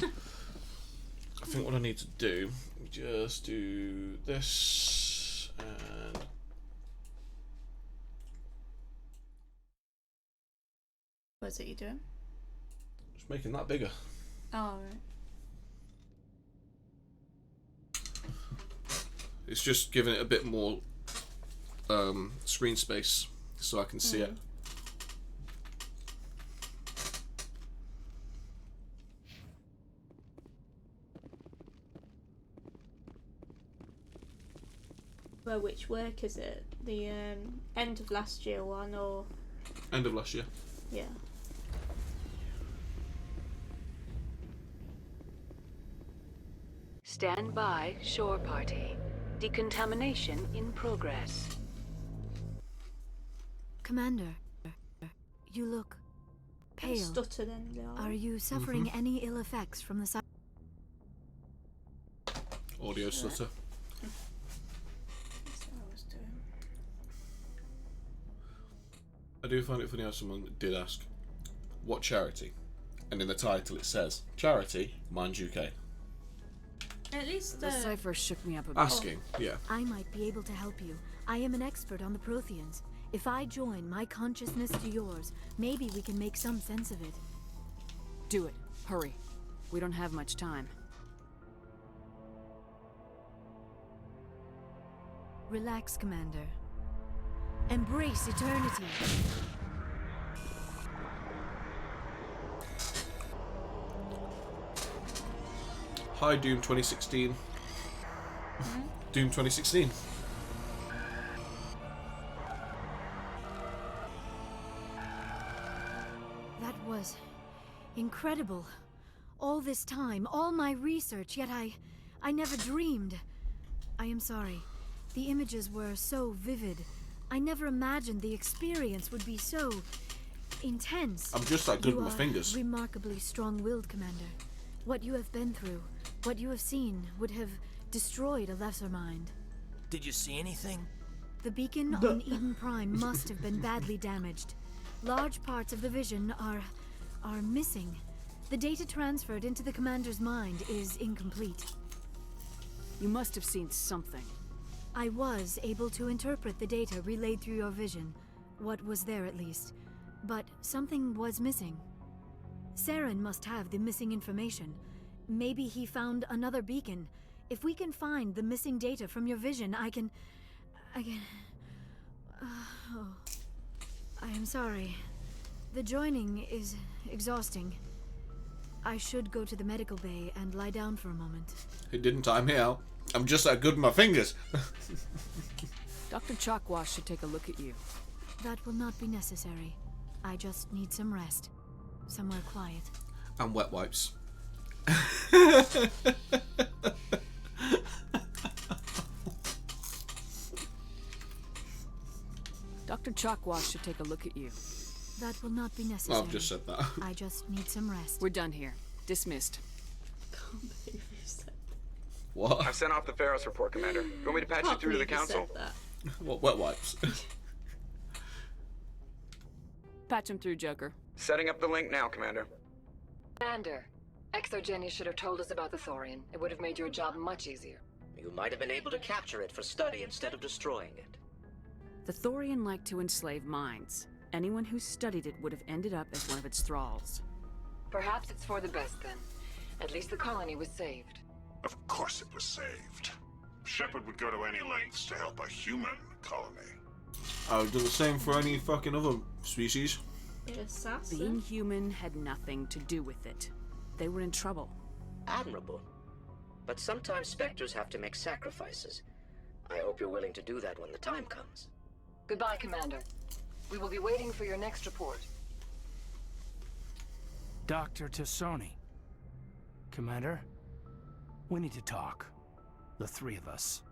I think what I need to do, just do this and What's it you doing? just making that bigger. Oh, right. It's just giving it a bit more screen space so I can see it. Well, which work is it? The end of last year one or? End of last year. Stand by, shore party. Decontamination in progress. Commander, you look pale. Stutter then, Leon. Are you suffering any ill effects from the Audio stutter. That's what I was doing. I do find it funny how someone did ask, what charity? And in the title it says, charity, MindUK. At least The cipher shook me up a bit. Asking, yeah. I might be able to help you. I am an expert on the Protheans. If I join my consciousness to yours, maybe we can make some sense of it. Do it. Hurry. We don't have much time. Relax, Commander. Embrace eternity. Hi, Doom 2016. Doom 2016. That was incredible. All this time, all my research, yet I never dreamed. I am sorry. The images were so vivid. I never imagined the experience would be so intense. I'm just that good You with my are fingers. remarkably strong-willed, Commander. What you have been through, what you have seen, would have destroyed a lesser mind. Did you see anything? The beacon on Eden Prime must have been badly damaged. Large parts of the vision are missing. The data transferred into the commander's mind is incomplete. You must have seen something. I was able to interpret the data relayed through your vision, what was there at least, but something was missing. Saren must have the missing information. Maybe he found another beacon. If we can find the missing data from your vision, I can... oh. I am sorry. The joining is exhausting. I should go to the medical bay and lie down for a moment. It didn't time me out. I'm just that good with my fingers. Dr. Chalkwash should take a look at you. That will not be necessary. I just need some rest. Somewhere quiet. And wet wipes. Dr. Chalkwash should take a look at you. That will not be necessary. I've just said that. I just need some rest. We're done here. Dismissed. Can't believe you said What? I've sent off the Ferris report, Commander. You want me to patch you Can't through to the believe you council? said that. What, wet wipes? Patch him through, Joker. Setting up the link now, Commander. Commander, Exogeny should have told us about the Thorian. It would have made your job much easier. You might have been able to capture it for study instead of destroying it. The Thorian liked to enslave minds. Anyone who studied it would have ended up as one of its thralls. Perhaps it's for the best then. At least the colony was saved. Of course it was saved. Shepard would go to any lengths to help a human colony. I would do the same for any fucking other species. Being human had nothing to do with it. They were in trouble. Admirable. But sometimes Spectres have to make sacrifices. I hope you're willing to do that when the time comes. Goodbye, Commander. We will be waiting for your next report. Dr. Tassoni. Commander, we need to talk. The three of us.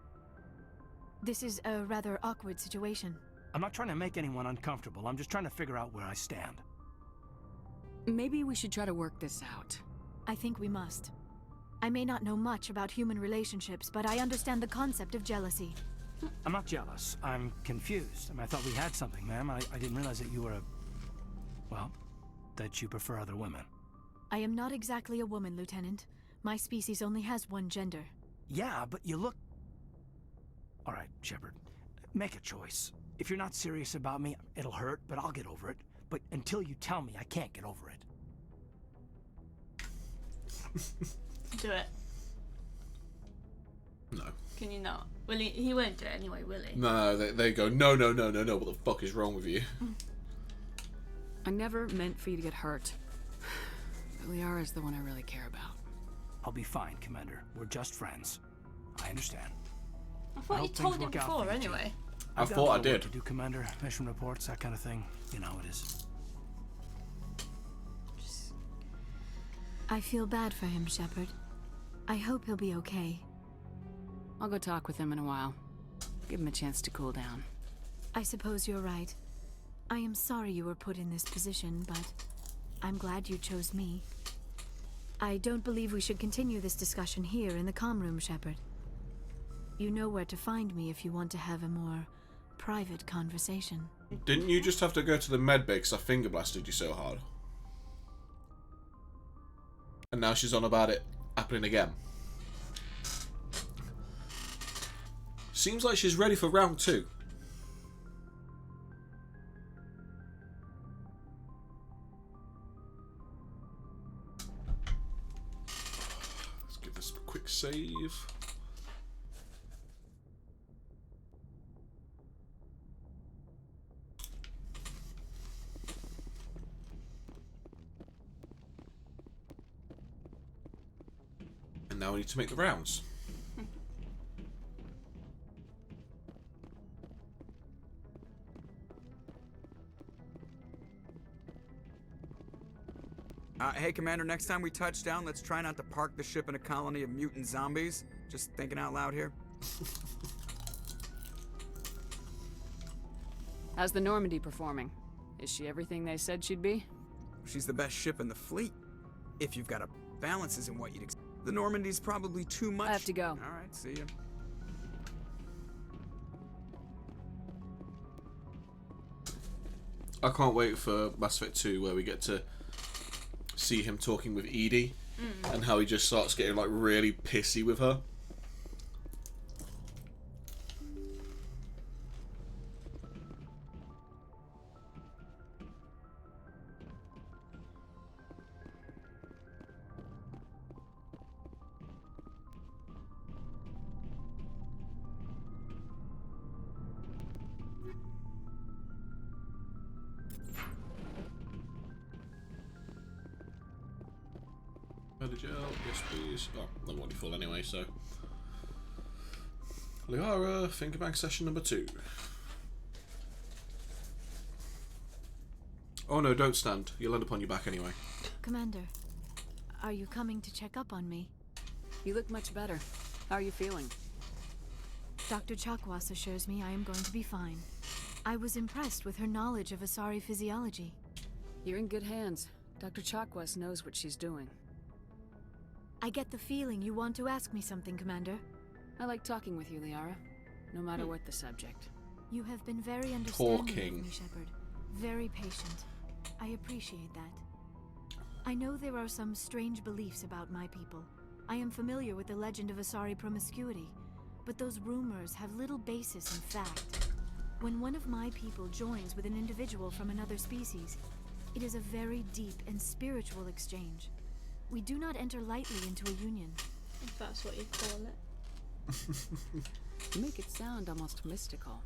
This is a rather awkward situation. I'm not trying to make anyone uncomfortable. I'm just trying to figure out where I stand. Maybe we should try to work this out. I think we must. I may not know much about human relationships, but I understand the concept of jealousy. I'm not jealous. I'm confused. I thought we had something, ma'am. I didn't realize that you were a... well, that you prefer other women. I am not exactly a woman, Lieutenant. My species only has one gender. Yeah, but you look... All right, Shepard. Make a choice. If you're not serious about me, it'll hurt, but I'll get over it. But until you tell me, I can't get over it. Do it. No. Can you not? Will he? He won't do it anyway, will he? No, they go, no, no, no, no, no, what the fuck is wrong with you? I never meant for you to get hurt. But Liara is the one I really care about. I'll be fine, Commander. We're just friends. I understand. I thought you hope told things him work out before for you, too. anyway. I thought I did. To do, Commander. Mission reports, that kind of thing. You know how it is. I feel bad for him, Shepard. I hope he'll be okay. I'll go talk with him in a while. Give him a chance to cool down. I suppose you're right. I am sorry you were put in this position, but I'm glad you chose me. I don't believe we should continue this discussion here in the comm room, Shepard. You know where to find me if you want to have a more private conversation. Didn't you just have to go to the med bay because I finger blasted you so hard? And now she's on about it happening again. Seems like she's ready for round 2. Let's give this a quick save. And now we need to make the rounds. Hey, Commander, next time we touch down, let's try not to park the ship in a colony of mutant zombies. Just thinking out loud here. How's the Normandy performing? Is she everything they said she'd be? She's the best ship in the fleet. If you've got a balances in what you'd expect. The Normandy's probably too much. I have to go. All right, see ya. I can't wait for Mass Effect 2 where we get to see him talking with Edie and how he just starts getting like really pissy with her. Gel, yes please. Oh, I'm already full anyway, so. Liara, fingerbang session number 2. Oh no, don't stand. You'll land upon your back anyway. Commander, are you coming to check up on me? You look much better. How are you feeling? Dr. Chakwas assures me I am going to be fine. I was impressed with her knowledge of Asari physiology. You're in good hands. Dr. Chakwas knows what she's doing. I get the feeling you want to ask me something, Commander. I like talking with you, Liara, no matter what the subject. You have been very understanding Talking. with me, Shepard. Very patient. I appreciate that. I know there are some strange beliefs about my people. I am familiar with the legend of Asari promiscuity, but those rumors have little basis in fact. When one of my people joins with an individual from another species, it is a very deep and spiritual exchange. We do not enter lightly into a union. If that's what you call it. You make it sound almost mystical.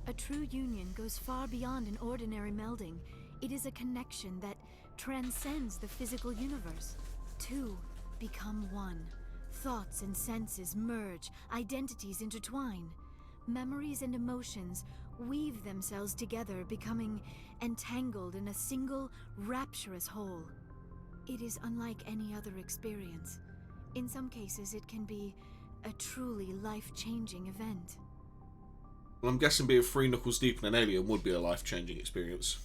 A true union goes far beyond an ordinary melding. It is a connection that transcends the physical universe. Two become one. Thoughts and senses merge, identities intertwine. Memories and emotions weave themselves together, becoming entangled in a single, rapturous whole. It is unlike any other experience. In some cases, it can be a truly life-changing event. Well, I'm guessing being 3 knuckles deep in an alien would be a life-changing experience.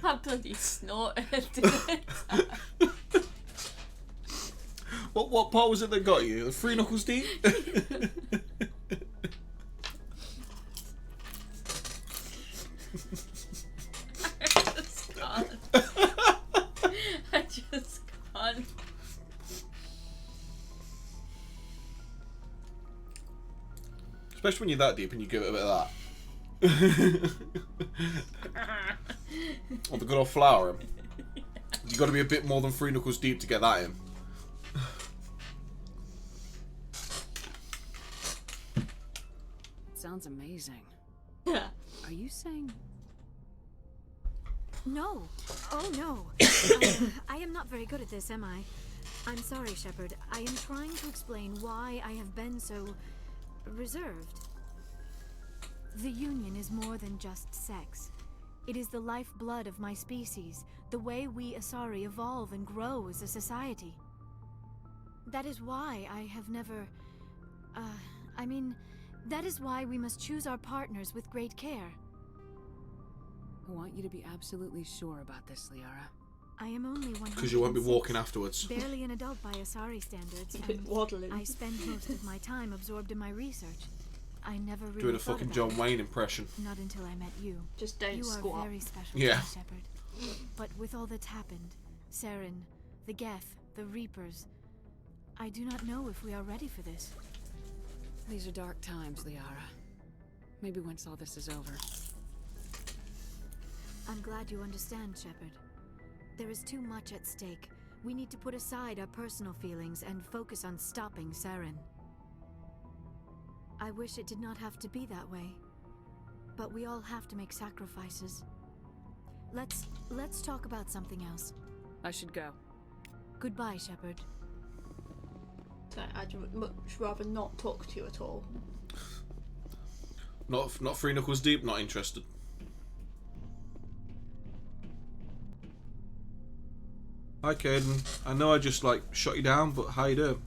I bloody snorted. What part was it that got you? The 3 knuckles deep? I just can't. Especially when you're that deep and you give it a bit of that. Or the good old flour. You got to be a bit more than 3 knuckles deep to get that in. Sounds amazing. Yeah. Are you saying... No. Oh, no. I am not very good at this, am I? I'm sorry, Shepard. I am trying to explain why I have been so reserved. The Union is more than just sex. It is the lifeblood of my species, the way we Asari evolve and grow as a society. That is why I have never... that is why we must choose our partners with great care. I want you to be absolutely sure about this, Liara. I am only 106. Because you won't be walking afterwards. Barely an adult by Asari standards, and waddling. I spend most of my time absorbed in my research. I never really Doing a thought fucking about John it. Wayne impression. Not until I met you. Just don't you squat. are very special, Yeah. Shepard. But with all that's happened, Saren, the Geth, the Reapers, I do not know if we are ready for this. These are dark times, Liara. Maybe once all this is over. I'm glad you understand, Shepard. There is too much at stake. We need to put aside our personal feelings and focus on stopping Saren. I wish it did not have to be that way. But we all have to make sacrifices. Let's talk about something else. I should go. Goodbye, Shepard. So I'd much rather not talk to you at all. Not 3 knuckles deep, not interested. Hi, Caden. I know I just, shot you down, but how you doing?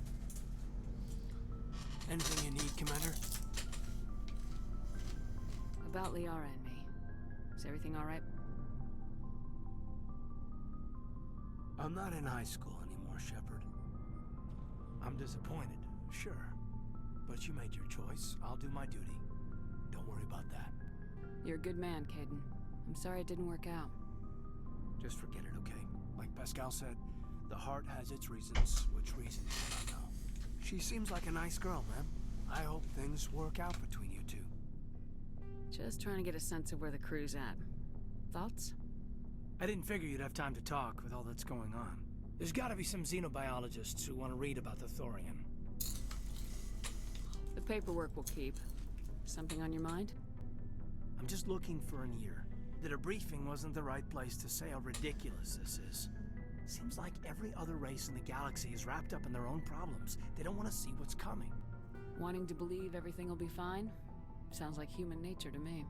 Anything you need, Commander? About Liara and me. Is everything alright? I'm not in high school anymore, Shepard. I'm disappointed, sure. But you made your choice. I'll do my duty. Don't worry about that. You're a good man, Caden. I'm sorry it didn't work out. Just forget it, okay? Like Pascal said, the heart has its reasons. Which reasons, I don't know. She seems like a nice girl, man. I hope things work out between you two. Just trying to get a sense of where the crew's at. Thoughts? I didn't figure you'd have time to talk with all that's going on. There's gotta be some xenobiologists who want to read about the Thorian. The paperwork will keep. Something on your mind? I'm just looking for an ear. The debriefing wasn't the right place to say how ridiculous this is. Seems like every other race in the galaxy is wrapped up in their own problems. They don't want to see what's coming. Wanting to believe everything will be fine? Sounds like human nature to me.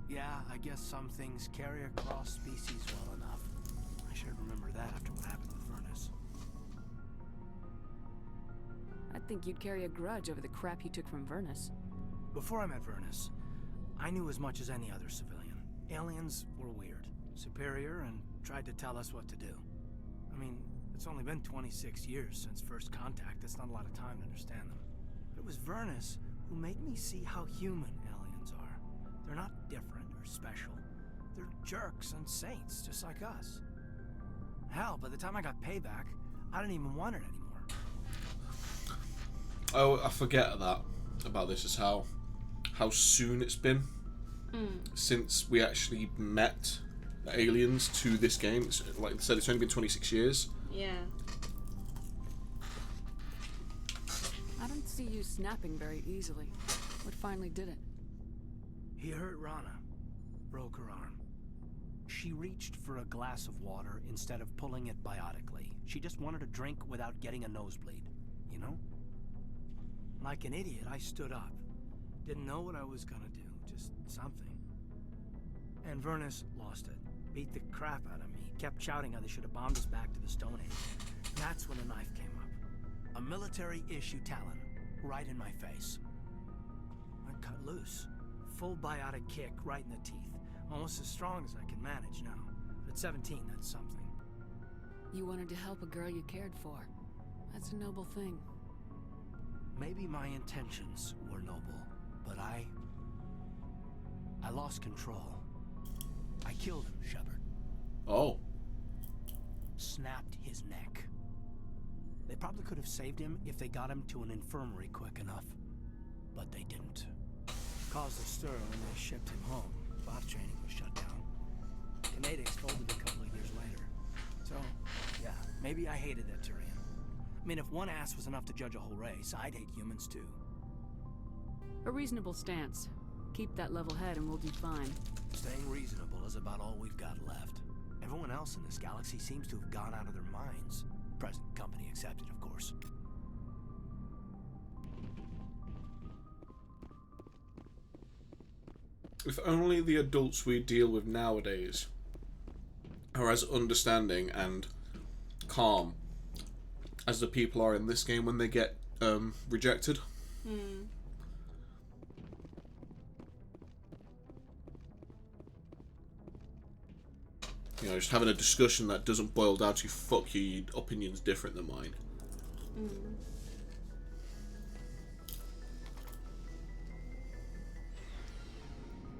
Yeah, I guess some things carry across species well enough. I should remember that after what happened with Vernus. I'd think you'd carry a grudge over the crap you took from Vernus. Before I met Vernus, I knew as much as any other civilian. Aliens were weird, superior, and tried to tell us what to do. I mean, it's only been 26 years since first contact. That's not a lot of time to understand them. But it was Vernus who made me see how human aliens are. They're not different or special. They're jerks and saints, just like us. Hell, by the time I got payback, I didn't even want it anymore. Oh, I forget about this is how soon it's been since we actually met the aliens to this game. It's, like I said, it's only been 26 years. Yeah. I don't see you snapping very easily. What finally did it? He hurt Rana. Broke her arm. She reached for a glass of water instead of pulling it biotically. She just wanted a drink without getting a nosebleed, you know? Like an idiot, I stood up. Didn't know what I was gonna do, just something. And Vernus lost it. Beat the crap out of me. Kept shouting how they should have bombed us back to the Stone Age. That's when the knife came up. A military-issue talon, right in my face. I cut loose. Full biotic kick right in the teeth. Almost as strong as I can manage now. But at 17, that's something. You wanted to help a girl you cared for. That's a noble thing. Maybe my intentions were noble, but I lost control. I killed him, Shepard. Oh. Snapped his neck. They probably could have saved him if they got him to an infirmary quick enough. But they didn't. Caused a stir when they shipped him home. Bot training was shut down. Canadics folded a couple of years later. So, yeah, maybe I hated that Turian. I mean, if one ass was enough to judge a whole race, I'd hate humans too. A reasonable stance. Keep that level head and we'll do fine. Staying reasonable is about all we've got left. Everyone else in this galaxy seems to have gone out of their minds. Present company accepted, of course. If only the adults we deal with nowadays are as understanding and calm as the people are in this game when they get rejected. You know, just having a discussion that doesn't boil down to fuck you, your opinion's different than mine.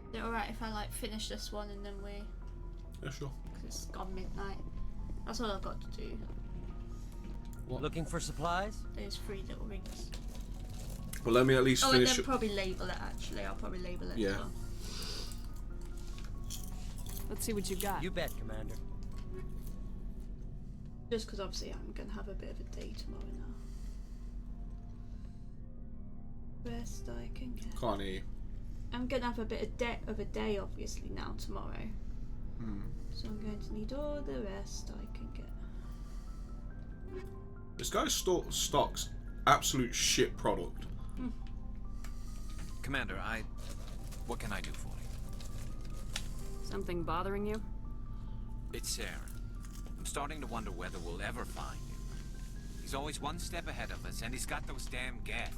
Is it alright if I like finish this one and then we... Yeah, sure. Because it's gone midnight. That's all I've got to do. What? Looking for supplies? Those 3 little rings. Well, let me at least and finish then it. probably label it actually. I'll probably label it Yeah. as well. Let's see what you got. You bet, Commander. Just because obviously I'm going to have a bit of a day tomorrow now. Best I can get. Can't hear you. I'm going to have a bit of a day obviously now tomorrow. So I'm going to need all the rest I can get. This guy stocks absolute shit product. Commander, what can I do for you? Something bothering you? It's Saren. I'm starting to wonder whether we'll ever find him. He's always one step ahead of us, and he's got those damn Geth.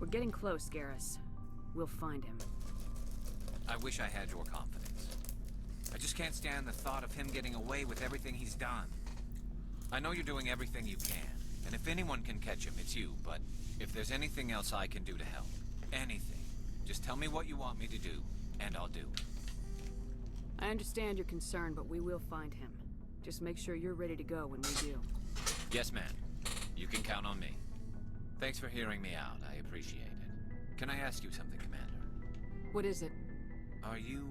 We're getting close, Garrus. We'll find him. I wish I had your confidence. I just can't stand the thought of him getting away with everything he's done. I know you're doing everything you can, and if anyone can catch him, it's you, but if there's anything else I can do to help, anything, just tell me what you want me to do, and I'll do it. I understand your concern, but we will find him. Just make sure you're ready to go when we do. Yes, ma'am. You can count on me. Thanks for hearing me out. I appreciate it. Can I ask you something, Commander? What is it? Are you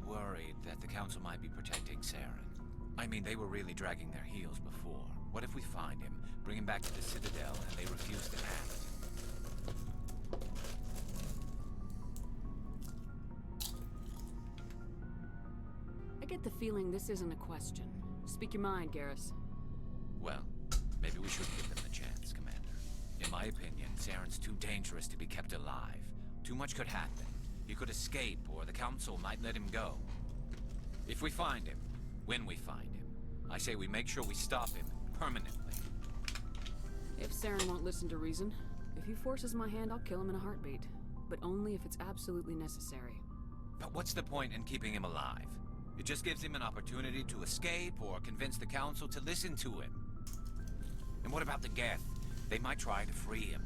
worried that the Council might be protecting Saren? I mean, they were really dragging their heels before. What if we find him, bring him back to the Citadel, and they refuse to act? I get the feeling this isn't a question. Speak your mind, Garrus. Well, maybe we shouldn't give them the chance, Commander. In my opinion, Saren's too dangerous to be kept alive. Too much could happen. He could escape, or the Council might let him go. If we find him, when we find him, I say we make sure we stop him permanently. If Saren won't listen to reason, if he forces my hand, I'll kill him in a heartbeat. But only if it's absolutely necessary. But what's the point in keeping him alive? It just gives him an opportunity to escape or convince the Council to listen to him. And what about the Geth? They might try to free him.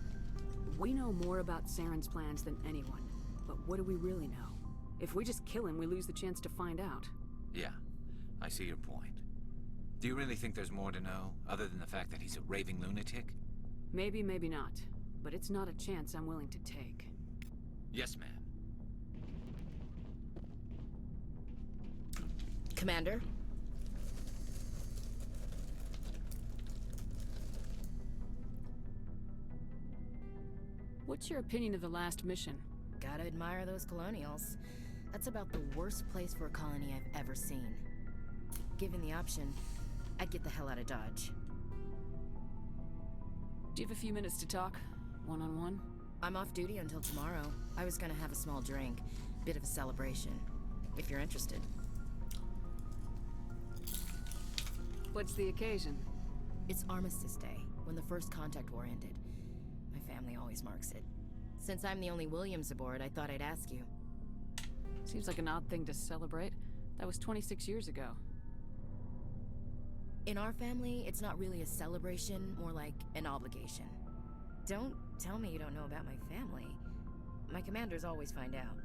We know more about Saren's plans than anyone. But what do we really know? If we just kill him, we lose the chance to find out. Yeah, I see your point. Do you really think there's more to know, other than the fact that he's a raving lunatic? Maybe, maybe not. But it's not a chance I'm willing to take. Yes, ma'am. Commander? What's your opinion of the last mission? Gotta admire those colonials. That's about the worst place for a colony I've ever seen. Given the option, I'd get the hell out of Dodge. Do you have a few minutes to talk? One-on-one? I'm off duty until tomorrow. I was gonna have a small drink. Bit of a celebration. If you're interested. What's the occasion? It's Armistice Day, when the first contact war ended. My family always marks it. Since I'm the only Williams aboard, I thought I'd ask you. Seems like an odd thing to celebrate. That was 26 years ago. In our family, it's not really a celebration, more like an obligation. Don't tell me you don't know about my family. My commanders always find out.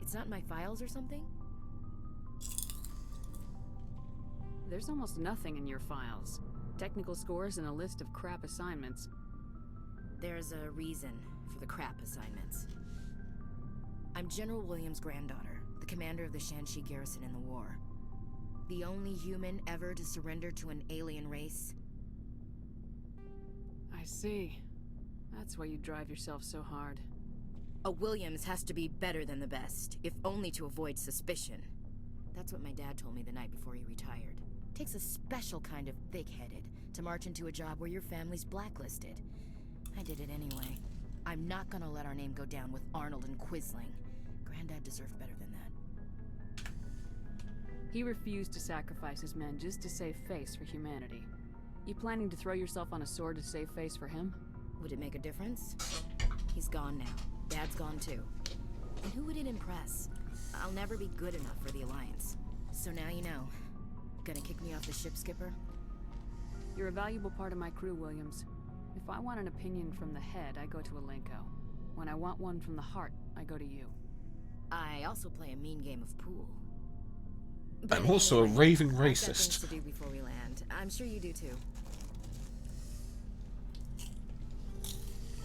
It's not in my files or something? There's almost nothing in your files. Technical scores and a list of crap assignments. There's a reason for the crap assignments. I'm General Williams' granddaughter, the commander of the Shanxi garrison in the war. The only human ever to surrender to an alien race. I see. That's why you drive yourself so hard. A Williams has to be better than the best, if only to avoid suspicion. That's what my dad told me the night before he retired. Takes a special kind of thick-headed to march into a job where your family's blacklisted. I did it anyway. I'm not gonna let our name go down with Arnold and Quisling. Granddad deserved better than that. He refused to sacrifice his men just to save face for humanity. You planning to throw yourself on a sword to save face for him? Would it make a difference? He's gone now. Dad's gone too. And who would it impress? I'll never be good enough for the Alliance. So now you know. Gonna kick me off the ship, Skipper? You're a valuable part of my crew, Williams. If I want an opinion from the head, I go to Alenko. When I want one from the heart, I go to you. I also play a mean game of pool. I'm also a raving I've got things racist. to do before we land. I'm sure you do too.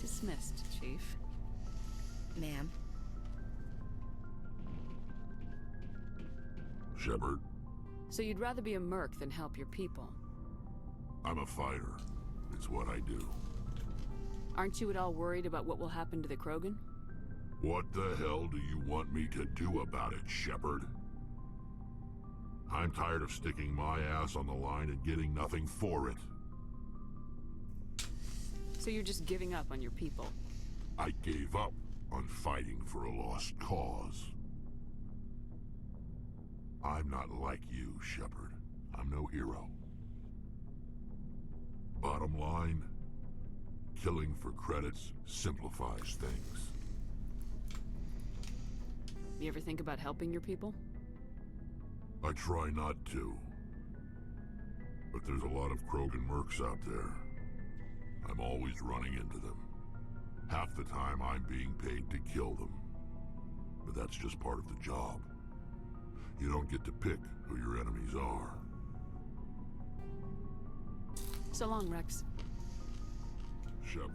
Dismissed, Chief. Ma'am. Shepard, So you'd rather be a merc than help your people? I'm a fighter. It's what I do. Aren't you at all worried about what will happen to the Krogan? What the hell do you want me to do about it, Shepard? I'm tired of sticking my ass on the line and getting nothing for it. So you're just giving up on your people? I gave up on fighting for a lost cause. I'm not like you, Shepard. I'm no hero. Bottom line, killing for credits simplifies things. You ever think about helping your people? I try not to. But there's a lot of Krogan mercs out there. I'm always running into them. Half the time I'm being paid to kill them. But that's just part of the job. You don't get to pick who your enemies are. So long, Rex. Shepard.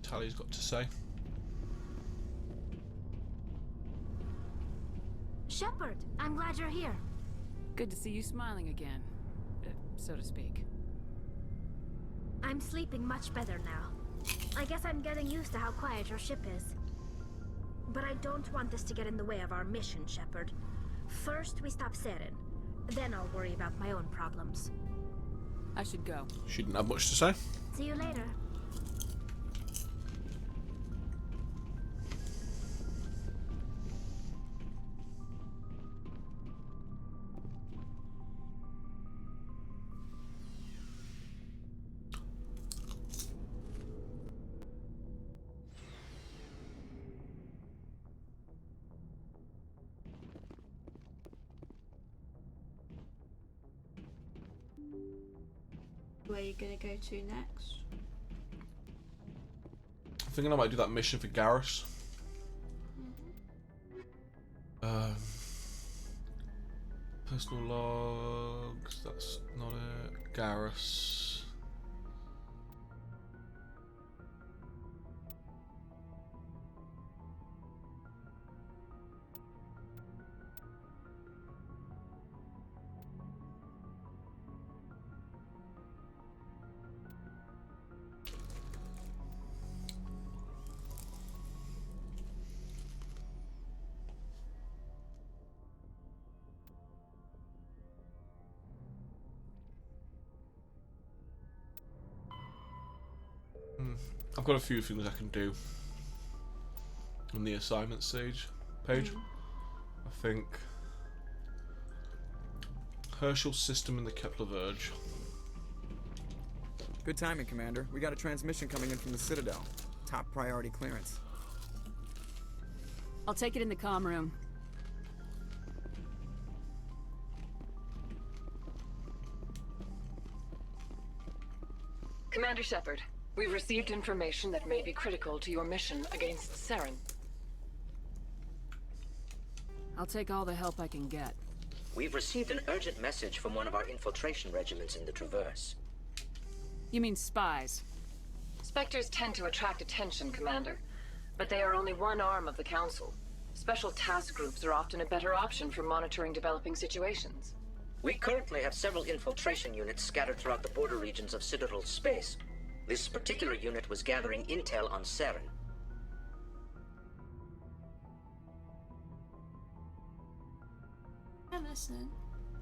Tally's got to say. Shepard, I'm glad you're here. Good to see you smiling again, so to speak. I'm sleeping much better now. I guess I'm getting used to how quiet your ship is. But I don't want this to get in the way of our mission, Shepard. First, we stop Saren. Then I'll worry about my own problems. I should go. She didn't have much to say. See you later. Where are you gonna go to next? I'm thinking I might do that mission for Garrus. Personal logs, that's not it. Garrus. I've got a few things I can do on the assignment stage page. I think Herschel's system in the Kepler Verge. Good timing, Commander. We got a transmission coming in from the Citadel. Top priority clearance. I'll take it in the comm room. Commander Shepard, we've received information that may be critical to your mission against Saren. I'll take all the help I can get. We've received an urgent message from one of our infiltration regiments in the Traverse. You mean spies? Spectres tend to attract attention, Commander, but they are only one arm of the Council. Special task groups are often a better option for monitoring developing situations. We currently have several infiltration units scattered throughout the border regions of Citadel space. This particular unit was gathering intel on Saren. I'm listening.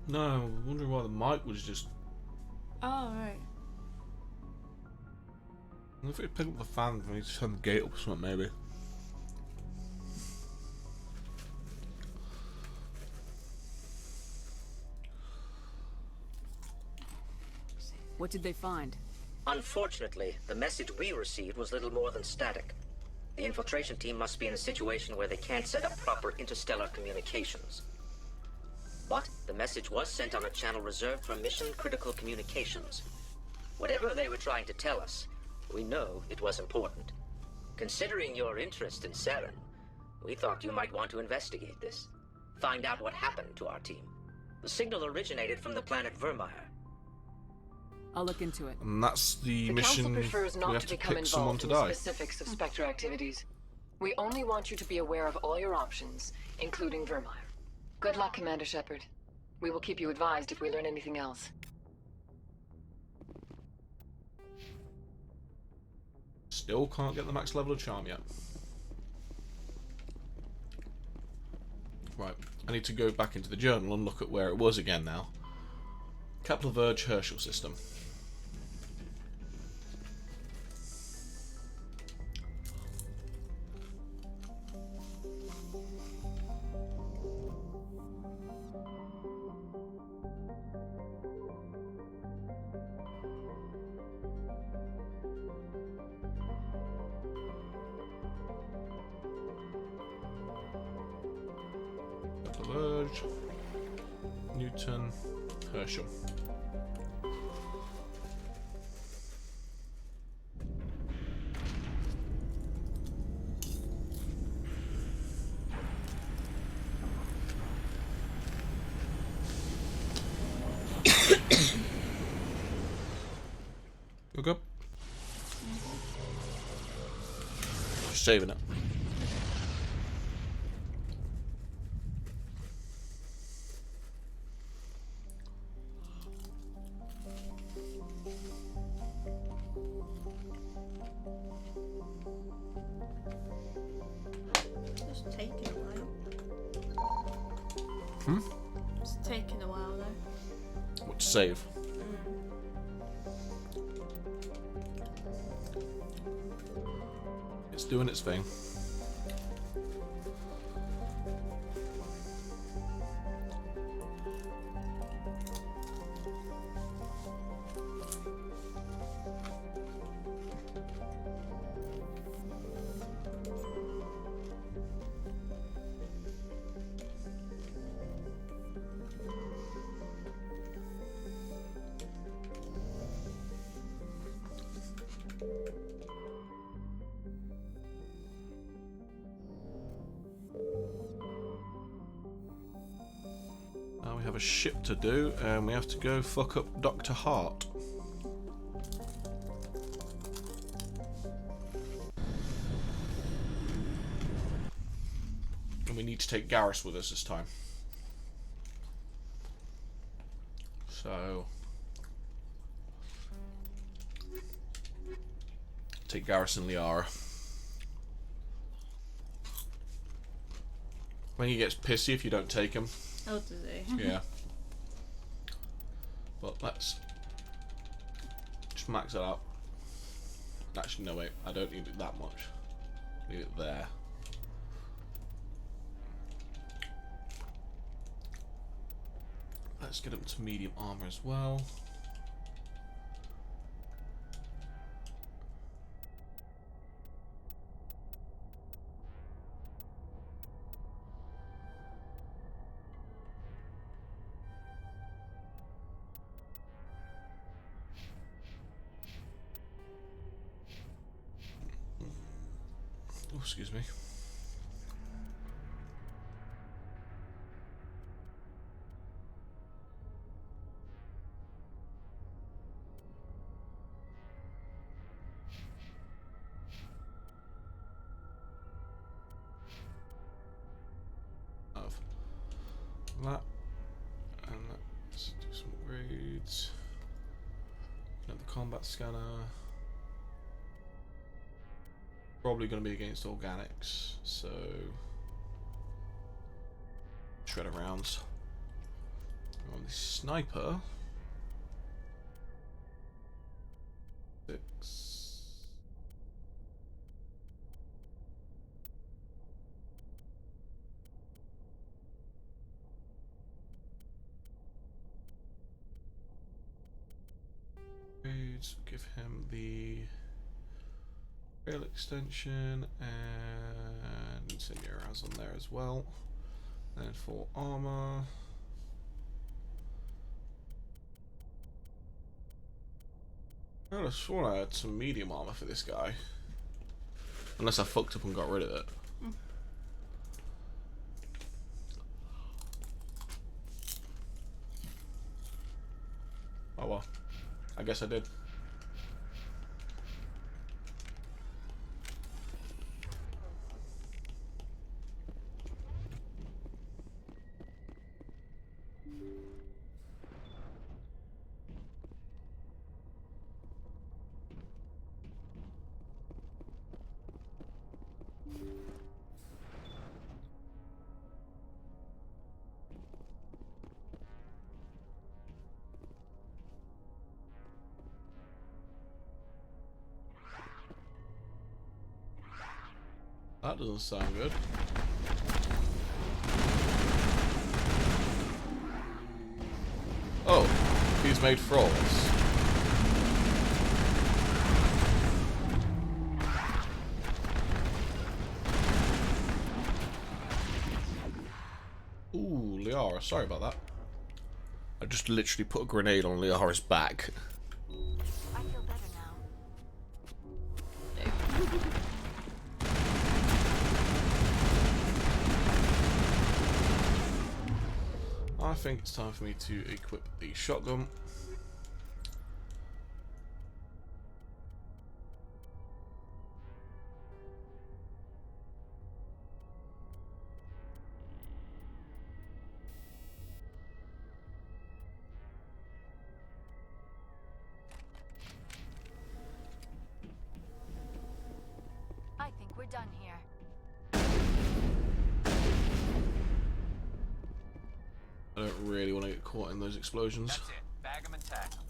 No, I'm wondering why the mic was just... Oh, right. If we pick up the fan, we need to turn the gate up or something, maybe. What did they find? Unfortunately, the message we received was little more than static. The infiltration team must be in a situation where they can't set up proper interstellar communications. But the message was sent on a channel reserved for mission-critical communications. Whatever they were trying to tell us, we know it was important. Considering your interest in Saren, we thought you might want to investigate this. Find out what happened to our team. The signal originated from the planet Vermeer. I'll look into it. And that's the The mission. Council prefers We not have to to become pick someone involved to in the die. specifics of Spectre activities. We only want you to be aware of all your options, including Vermeer. Good luck, Commander Shepard. We will keep you advised if we learn anything else. Still can't get the max level of charm yet. Right, I need to go back into the journal and look at where it was again now. Kepler Verge Herschel system. Verge, Newton, Herschel. Look up. Just saving it. Just taking a while. Hmm? It's taking a while though. What to save? It's doing its thing. Now we have a ship to do, and we have to go fuck up Dr. Hart. And we need to take Garrus with us this time. So take Garrus and Liara. I think he gets pissy if you don't take him. Oh, does he? Yeah. But let's just max it out. Actually, no, wait. I don't need it that much. Need it there. Let's get him to medium armor as well. Oh, excuse me. Of that, and let's do some upgrades. Get the combat scanner. Probably going to be against organics, so shredder rounds. On the sniper, 6, let's give him the rail extension and incendiary rounds on there as well. And for armor, I would have sworn I had some medium armor for this guy, unless I fucked up and got rid of it. Oh well, I guess I did. That doesn't sound good. Oh, he's made frogs. Ooh, Liara, sorry about that. I just literally put a grenade on Liara's back. I feel better now. I think it's time for me to equip the shotgun. I think we're done here. I don't really want to get caught in those explosions. That's it. Bag 'em and tag 'em.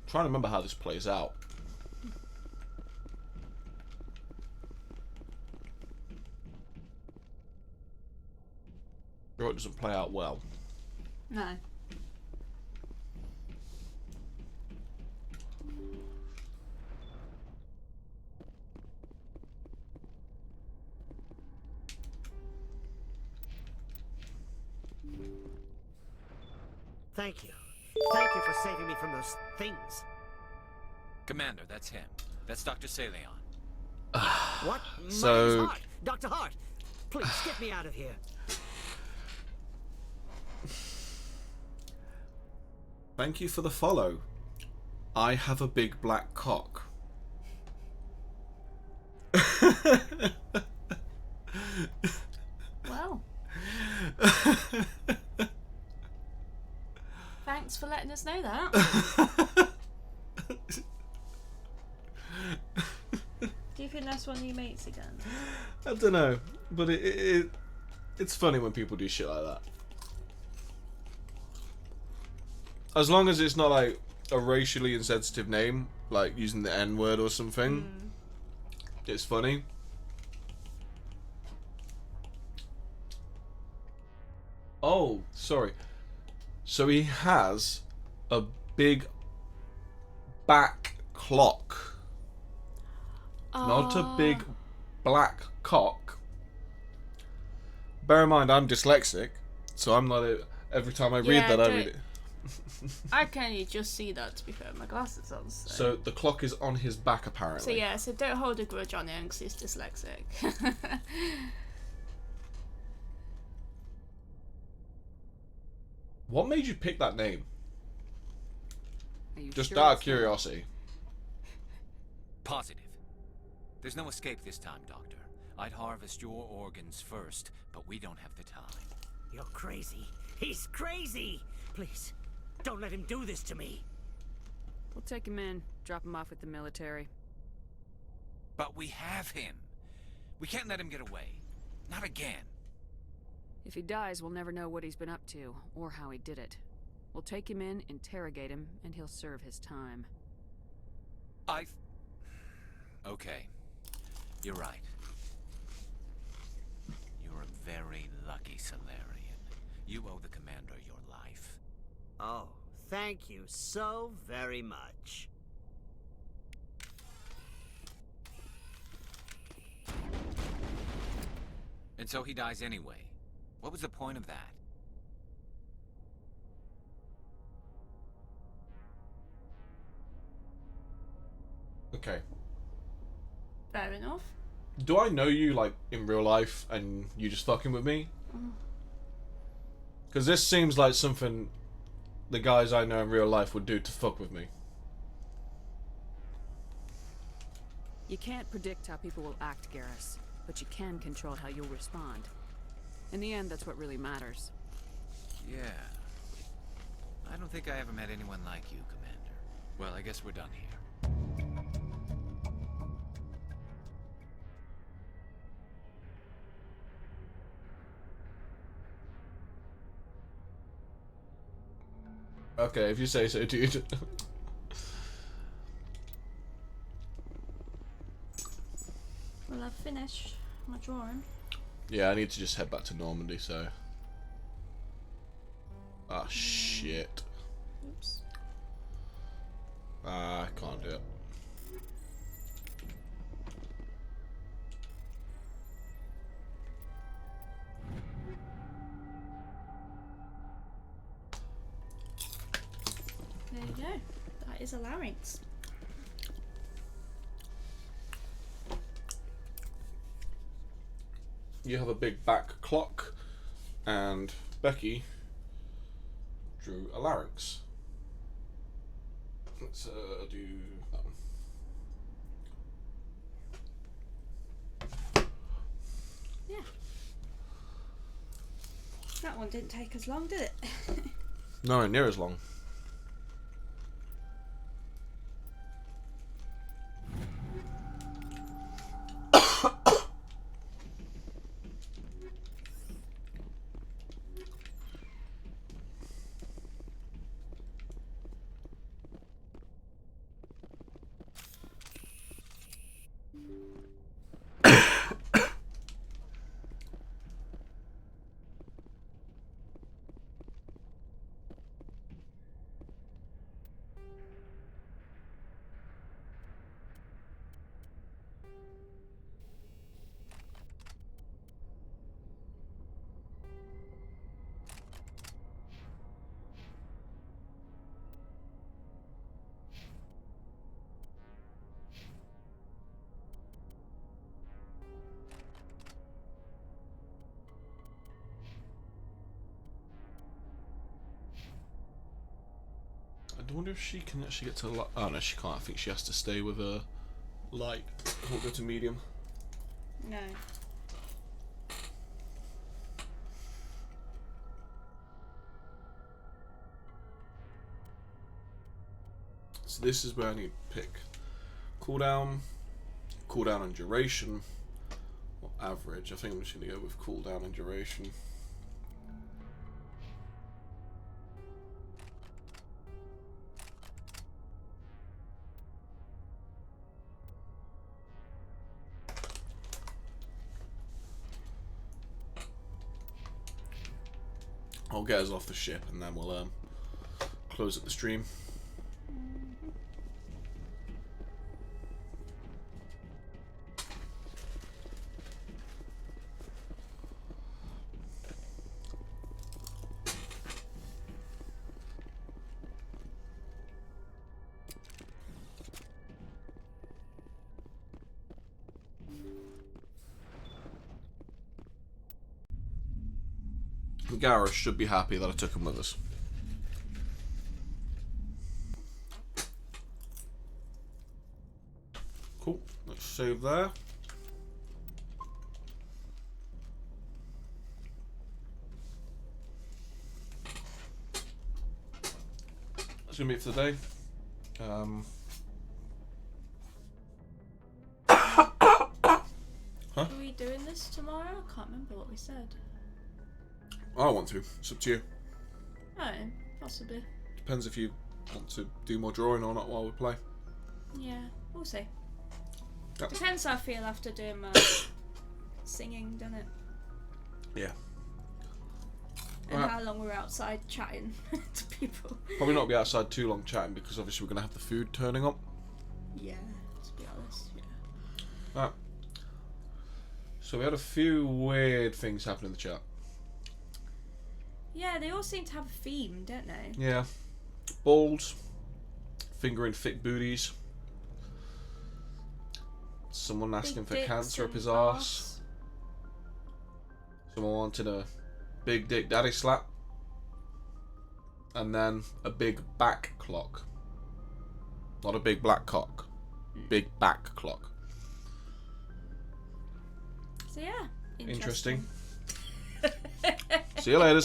Trying to remember how this plays out. Sure, it doesn't play out well. No. Thank you. Thank you for saving me from those things. Commander, that's him. That's Dr. Saleon. What? So- My name's Hart. Dr. Hart. Please, get me out of here. Thank you for the follow. I have a big black cock. Well. Thanks for letting us know that. Do you think that's one of your mates again? I don't know, but it's funny when people do shit like that. As long as it's not like a racially insensitive name, like using the N-word or something, it's funny. Oh, sorry. So he has a big back clock. Not a big black cock. Bear in mind, I'm dyslexic, so I'm not... every time I read that, I read it. I can only just see that, to be fair, with my glasses on. So the clock is on his back, apparently. So yeah, so don't hold a grudge on him because he's dyslexic. What made you pick that name? Just sure out of it's curiosity. Positive. There's no escape this time, Doctor. I'd harvest your organs first, but we don't have the time. You're crazy. He's crazy. Please, don't let him do this to me. We'll take him in, drop him off with the military. But we have him. We can't let him get away. Not again. If he dies, we'll never know what he's been up to, or how he did it. We'll take him in, interrogate him, and he'll serve his time. Okay. You're right. You're a very lucky Solarian. You owe the Commander your life. Oh, thank you so very much. And so he dies anyway. What was the point of that? Okay. Fair enough. Do I know you, like, in real life, and you just fucking with me? Because this seems like something the guys I know in real life would do to fuck with me. You can't predict how people will act, Garrus, but you can control how you'll respond. In the end, that's what really matters. Yeah. I don't think I ever met anyone like you, Commander. Well, I guess we're done here. Okay, if you say so, dude. Well, I've finished my drawing. Yeah, I need to just head back to Normandy, so... Ah, shit. Oops. I can't do it. There you go. That is a larynx. You have a big back clock, and Becky drew a larynx. Let's do that one. Yeah. That one didn't take as long, did it? Nowhere near as long. I wonder if she can actually get to light. Oh no, she can't. I think she has to stay with a light. We'll go to medium. No. So this is where I need to pick cooldown and duration, or average. I think I'm just going to go with cooldown and duration. I'll get us off the ship and then we'll close up the stream. Garrus should be happy that I took him with us. Cool, let's save there. That's gonna be it for the day. Huh? Are we doing this tomorrow? I can't remember what we said. I want to. It's up to you. Oh, possibly. Depends if you want to do more drawing or not while we play. Yeah, we'll see. Yep. Depends how I feel after doing my singing, doesn't it? Yeah. And Right. how long we're outside chatting to people. Probably not be outside too long chatting because obviously we're going to have the food turning up. Yeah, to be honest, yeah. Right. So we had a few weird things happen in the chat. Yeah, they all seem to have a theme, don't they? Yeah. Balls. Fingering thick booties. Someone asking for dicks cancer up and his arse. Someone wanted a big dick daddy slap. And then a big back clock. Not a big black cock. Big back clock. So yeah, Interesting. See you later.